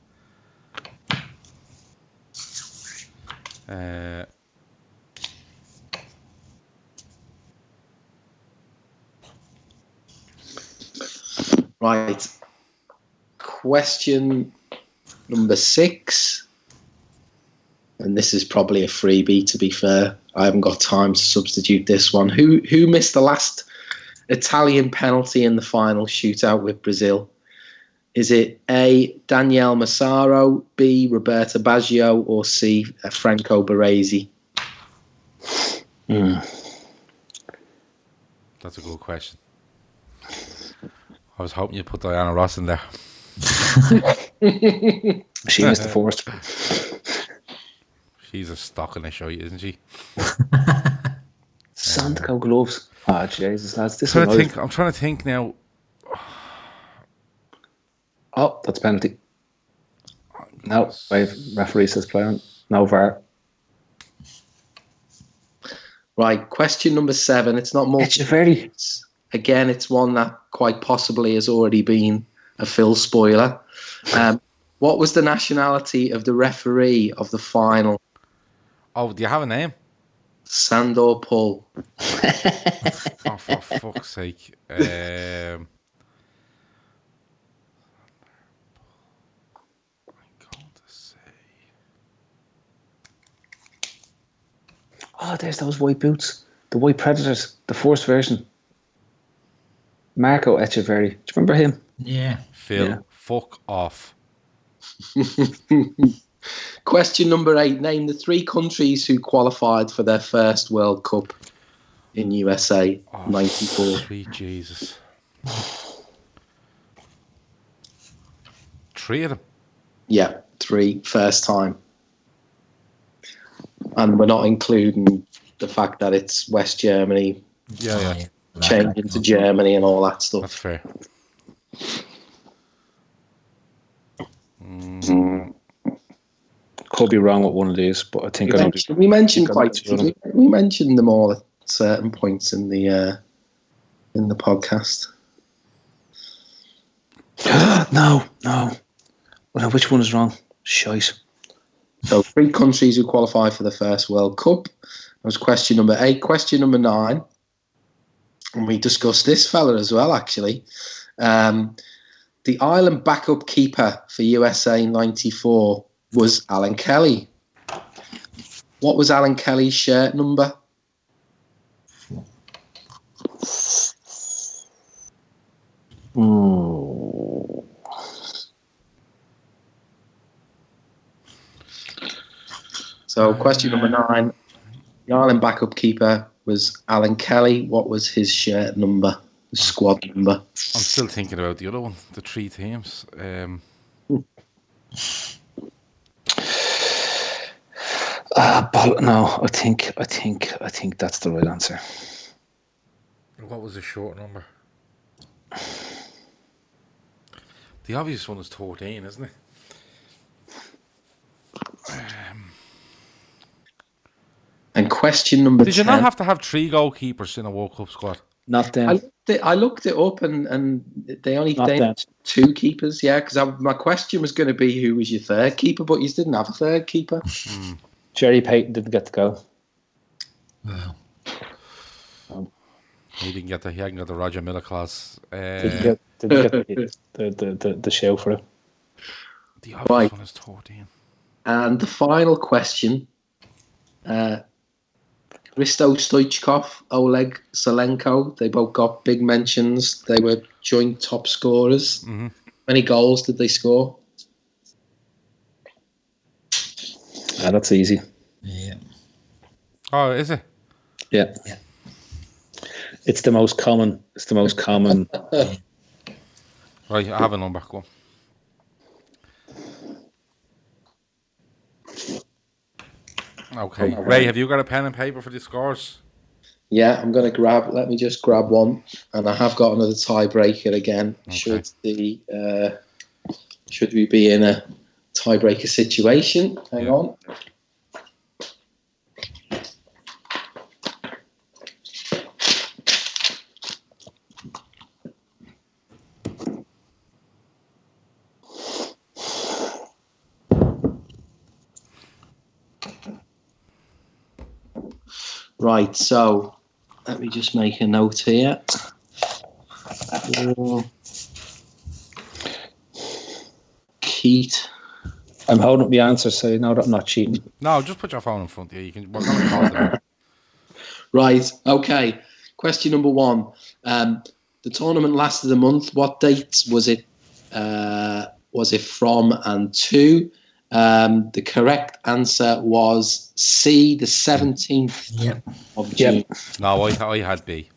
Right. Question number 6. And this is probably a freebie, to be fair. I haven't got time to substitute this one. Who missed the last Italian penalty in the final shootout with Brazil? Is it A, Daniele Massaro, B, Roberto Baggio, or C, Franco Baresi? That's a good question. I was hoping you put Diana Ross in there. She missed the first. She's a stock in a show, isn't she? Santico gloves. Ah, Jesus, lads. I'm trying to think now. Oh, that's penalty. No, referee says play on. No VAR. Right, question number 7. It's not more. Again, it's one that quite possibly has already been a Phil spoiler. What was the nationality of the referee of the final? Oh, do you have a name? Sandor Pull. Oh, for fuck's sake. I'm going to say... Oh, there's those white boots. The white Predators. The first version. Marco Echeverri. Do you remember him? Yeah. Phil, fuck off. Question number 8. Name the 3 countries who qualified for their first World Cup in USA 94. Sweet Jesus. 3 of them? Yeah, 3, first time. And we're not including the fact that it's West Germany. Yeah. Changing to Germany and all that stuff. That's fair. Could be wrong with one of these, but I think we mentioned them all at certain points in the podcast. No. Well, which one is wrong? Shite. So 3 countries who qualify for the first World Cup. That was question number 8. Question number 9. And we discussed this fella as well, actually. The Ireland backup keeper for USA 94 was Alan Kelly. What was Alan Kelly's shirt number? So question number 9. The Ireland backup keeper was Alan Kelly. What was his shirt number? The squad number? I'm still thinking about the other one, the 3 teams. No, I think that's the right answer. What was the short number? The obvious one is 14, isn't it? And question number 10. Did you not have to have 3 goalkeepers in a World Cup squad? Not them. I looked it up and they only had 2 keepers, yeah, because my question was going to be who was your third keeper, but you didn't have a third keeper. Jerry Payton didn't get to go. Wow. He hadn't got the Roger Miller clause. Didn't get the show for it. The obvious one is 14. And the final question, Risto Stoichkov, Oleg Solenko, they both got big mentions. They were joint top scorers. Mm-hmm. How many goals did they score? That's easy. Yeah. Oh, is it? Yeah. It's the most common. Right, I have a number. Go on. Okay. Ray, have you got a pen and paper for the scores? Yeah, I'm going to let me just grab one. And I have got another tiebreaker again. Okay. Should we be in a tiebreaker situation? Hang on. Right, so let me just make a note here. Keith. I'm holding up the answers so you know that I'm not cheating. No, just put your phone in front of you. We're going to call them out. Right, okay. Question number 1. The tournament lasted a month. What dates was it from and to? The correct answer was C, the 17th of June. No, I had B.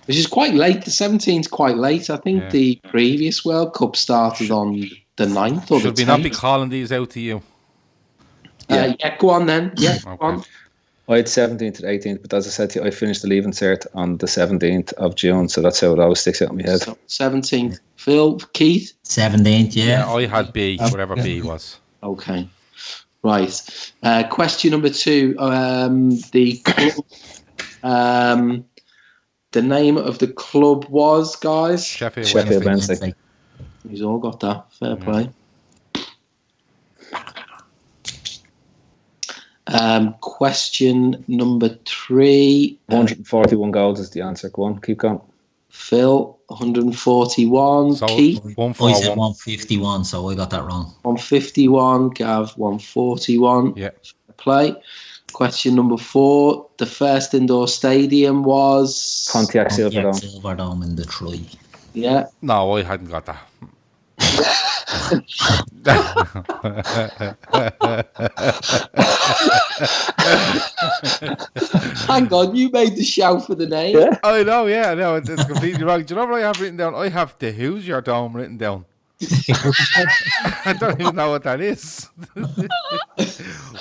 Which is quite late. The 17th is quite late. I think the previous World Cup started on the 9th or Should the 10th. we not be calling these out to you? Yeah, go on then. Yeah, Okay. go on. I had 17th to 18th, but as I said to you, I finished the Leaving Cert on the 17th of June, so that's how it always sticks out in my head. So 17th. Phil, Keith? 17th, Yeah, I had B, whatever B was. Okay. Right. Question number 2. The club, the name of the club was, guys? Sheffield Wednesday. He's all got that. Fair play. Question number 3. 141 goals is the answer. Go on, keep going. Phil, 141. So Keith, 141. I said 151, so I got that wrong. 151. Gav, 141. Yeah. Play. Question number 4. The first indoor stadium was Pontiac Silverdome. Silverdome in Detroit. Yeah. No, I hadn't got that. Hang on, you made the shout for the name. Yeah. I know, yeah, no, it's completely wrong. Do you know what I have written down? I have the Hoosier Dome written down. I don't even know what that is.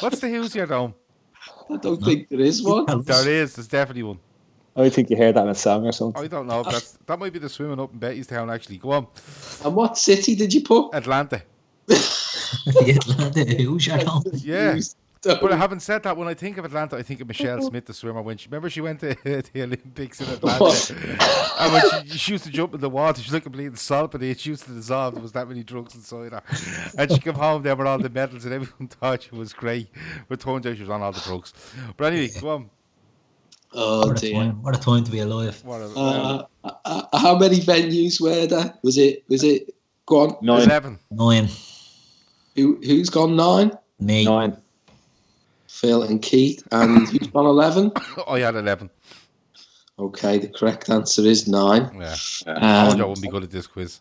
What's the Hoosier Dome? I don't think there is one. There is. There's definitely one. I think you heard that in a song or something. I don't know. That might be the swimming up in Bettystown, actually. Go on. And what city did you put? Atlanta. Atlanta, Hoosier Dome. Yeah. But I haven't said that. When I think of Atlanta, I think of Michelle Smith, the swimmer. Remember she went to the Olympics in Atlanta, and when she used to jump in the water, she was like completely salt, but she used to dissolve. There was that many drugs inside her, and she came home there with all the medals, and everyone thought she was great. But turns out she was on all the drugs. But anyway, go on. Oh dear! What a time to be alive. How many venues were there? Was it? Go on. 9. 11. 9. Who's gone 9? Me. 9. Phil and Keith. And who's gone 11? I had 11. Okay, the correct answer is 9. Yeah. I told you I wouldn't be good at this quiz.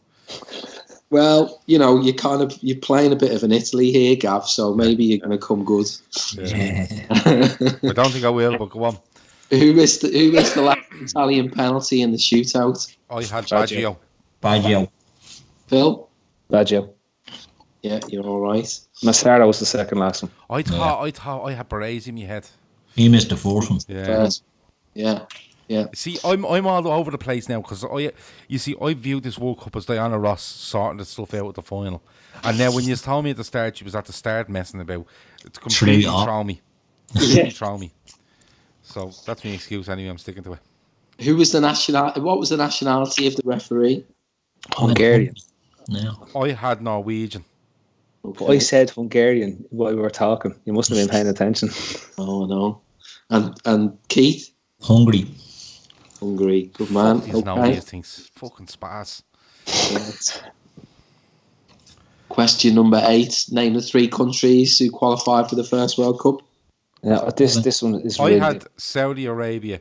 Well, you're playing a bit of an Italy here, Gav. So maybe you're going to come good. Yeah. I don't think I will, but go on. Who missed the last Italian penalty in the shootout? I had Baggio. Baggio. Phil? Baggio. Yeah, you're all right. Massaro was the second last one. I thought I had Baresi in my head. He missed the fourth one. Yeah. Yeah. Yeah. See, I'm all over the place now because I view this World Cup as Diana Ross sorting the stuff out at the final, and now when you told me at the start she was at the start messing about, it's completely thrown me. Completely thrown me. So that's my excuse anyway. I'm sticking to it. Who was the What was the nationality of the referee? Hungarian. Yeah. I had Norwegian. Okay. I said Hungarian while we were talking. You must have been paying attention. Oh no. And Keith? Hungary. Good man. Fuck these know these things. Fucking spaz. Right. Question number 8. Name the 3 countries who qualified for the first World Cup. Yeah, this one is. I really had Saudi Arabia,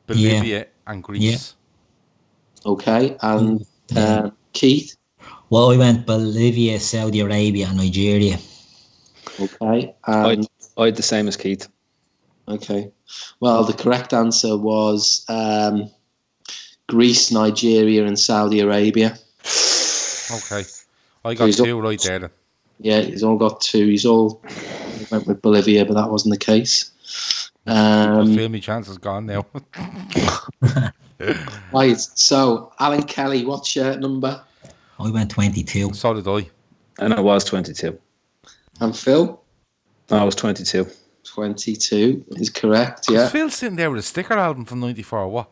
Bolivia, and Greece. Okay, and Keith? Well, I went Bolivia, Saudi Arabia, and Nigeria. Okay, I had the same as Keith. Okay, well, the correct answer was Greece, Nigeria, and Saudi Arabia. Okay, I got 2 right there then. Yeah, he's all got 2. He went with Bolivia, but that wasn't the case. I feel my chance is gone now. Right, so Alan Kelly, what's shirt number? I went 22. So did I. And I was 22. And Phil? I was 22. 22 is correct, yeah. Is Phil sitting there with a sticker album from '94 or what?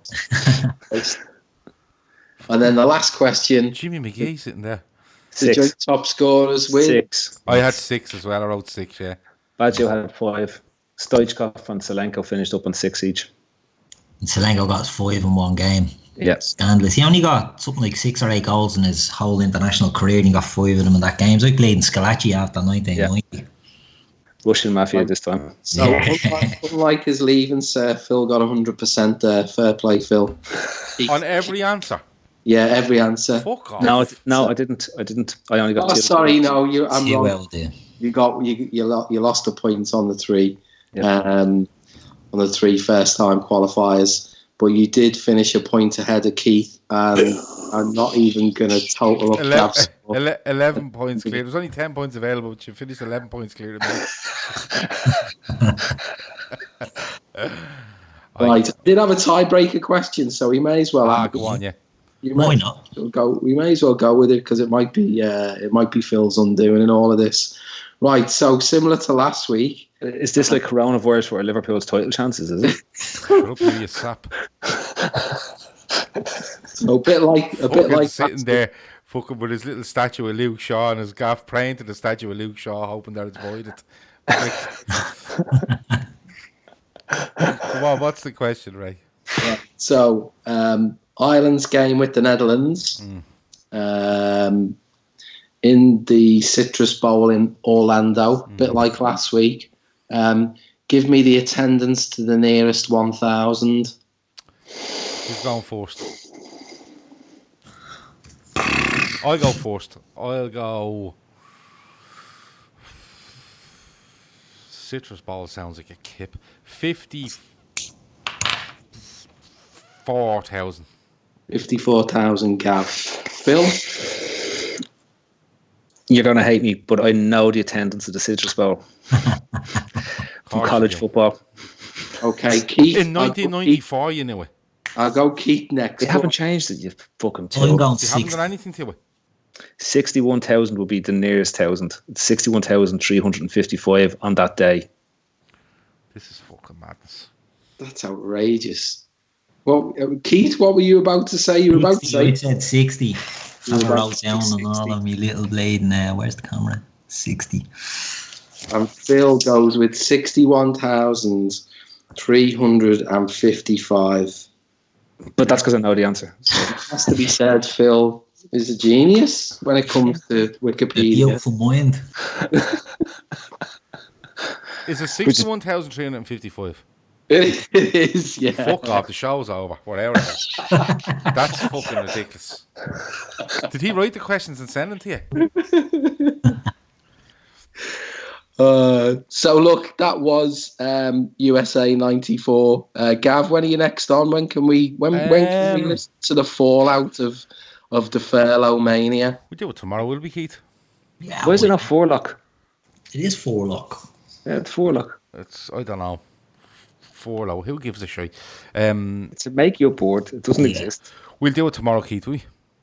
And then the last question. Jimmy McGee sitting there. The joint top scorers win. 6. I had 6 as well. I wrote 6, yeah. Baggio had 5. Stoichkov and Selenko finished up on 6 each. And Selenko got 5 in one game. Yeah. Scandalous. He only got something like 6 or 8 goals in his whole international career, and he got 5 of them in that game. So he played in Scalacci after 1990. Yeah. Russian Mafia this time. So unlike his leaving, sir, Phil got 100% there. Fair play, Phil. On every answer? Yeah, every answer. Fuck off. No, I didn't. I only got 2. Sorry, no, I'm wrong. Well done. You lost a point on the 3. Yeah. On the 3 first-time qualifiers, but you did finish a point ahead of Keith, and I'm not even going to total up 11 points clear. There was only 10 points available, but you finished 11 points clear of me. Right, I did have a tiebreaker question, so we may as well. Go on, yeah. Why not? We may as well go with it because it might be Phil's undoing in all of this. Right, so similar to last week. Is this like coronavirus for Liverpool's title chances, is it? Shut up, you sap. So a bit like sitting there fucking with his little statue of Luke Shaw and his gaff praying to the statue of Luke Shaw, hoping that it's voided. Come on, what's the question, Ray? Yeah. So Ireland's game with the Netherlands in the Citrus Bowl in Orlando, a bit like last week. Give me the attendance to the nearest 1,000. Who's going first? I'll go first. I'll go. Citrus Bowl sounds like a kip. 54,000. 54,000, Gav. Phil? You're going to hate me, but I know the attendance of the Citrus Bowl from college football. Okay, Keith. In 1994, you knew it. I'll go Keith next. They haven't changed it, you fucking I'm going They haven't done anything to it. 61,000 would be the nearest 1,000. It's 61,355 on that day. This is fucking madness. That's outrageous. Well, Keith, what were you about to say? You were about to say? I said 60. I wrote down on all of me little blade now. Where's the camera? 60. And Phil goes with 61,355. But that's because I know the answer. So. It has to be said, Phil is a genius when it comes to Wikipedia. Beautiful mind. Is it 61,355? It is, yeah. Fuck off, the show's over. Whatever. That's fucking ridiculous. Did he write the questions and send them to you? So look, that was USA 94. Gav, when are you next on? When can we listen to the fallout of the furlough mania? We do it tomorrow, will we, Keith? Yeah. Why is it not 4 lock? It is 4 lock. Yeah, it's 4 lock. It's, I don't know. furlough. Who gives a shit? It's a make you board. It doesn't exist. We'll do it tomorrow, Keith.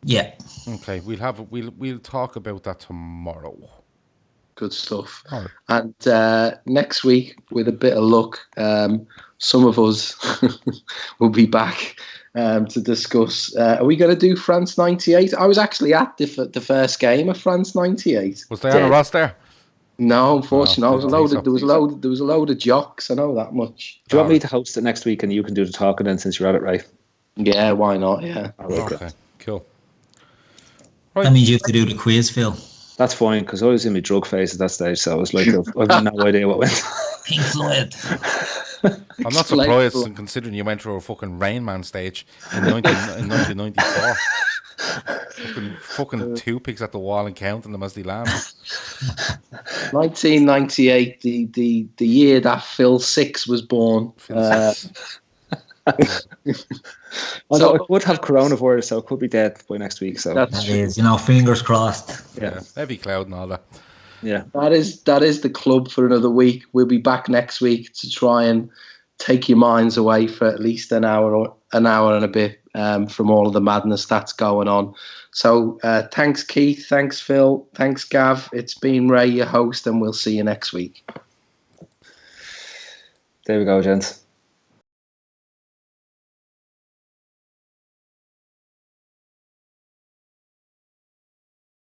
Yeah. Okay. We'll talk about that tomorrow. Good stuff. Right. And next week, with a bit of luck, some of us will be back to discuss. Are we going to do France '98? I was actually at the first game of France '98. Was Diana Ross there? No, unfortunately, Oh, there was a load of jocks. I know that much. Do you want me to host it next week and you can do the talking then since you're at it, right? Yeah, why not? Yeah. Okay, cool. Right. That means you have to do the quiz, Phil. That's fine, because I was in my drug phase at that stage, so I was like, I've no idea what went. Pink Floyd. I'm not surprised, considering you went through a fucking Rain Man stage in 1994. fucking two pigs at the wall and counting them as they land. 1998, the year that Phil Six was born. Although I would have coronavirus, so I could be dead by next week. So that is, fingers crossed. Yeah, heavy cloud and all that. Yeah, that is the club for another week. We'll be back next week to try and take your minds away for at least an hour and a bit from all of the madness that's going on. So thanks, Keith. Thanks, Phil. Thanks, Gav. It's been Ray, your host, and we'll see you next week. There we go, gents.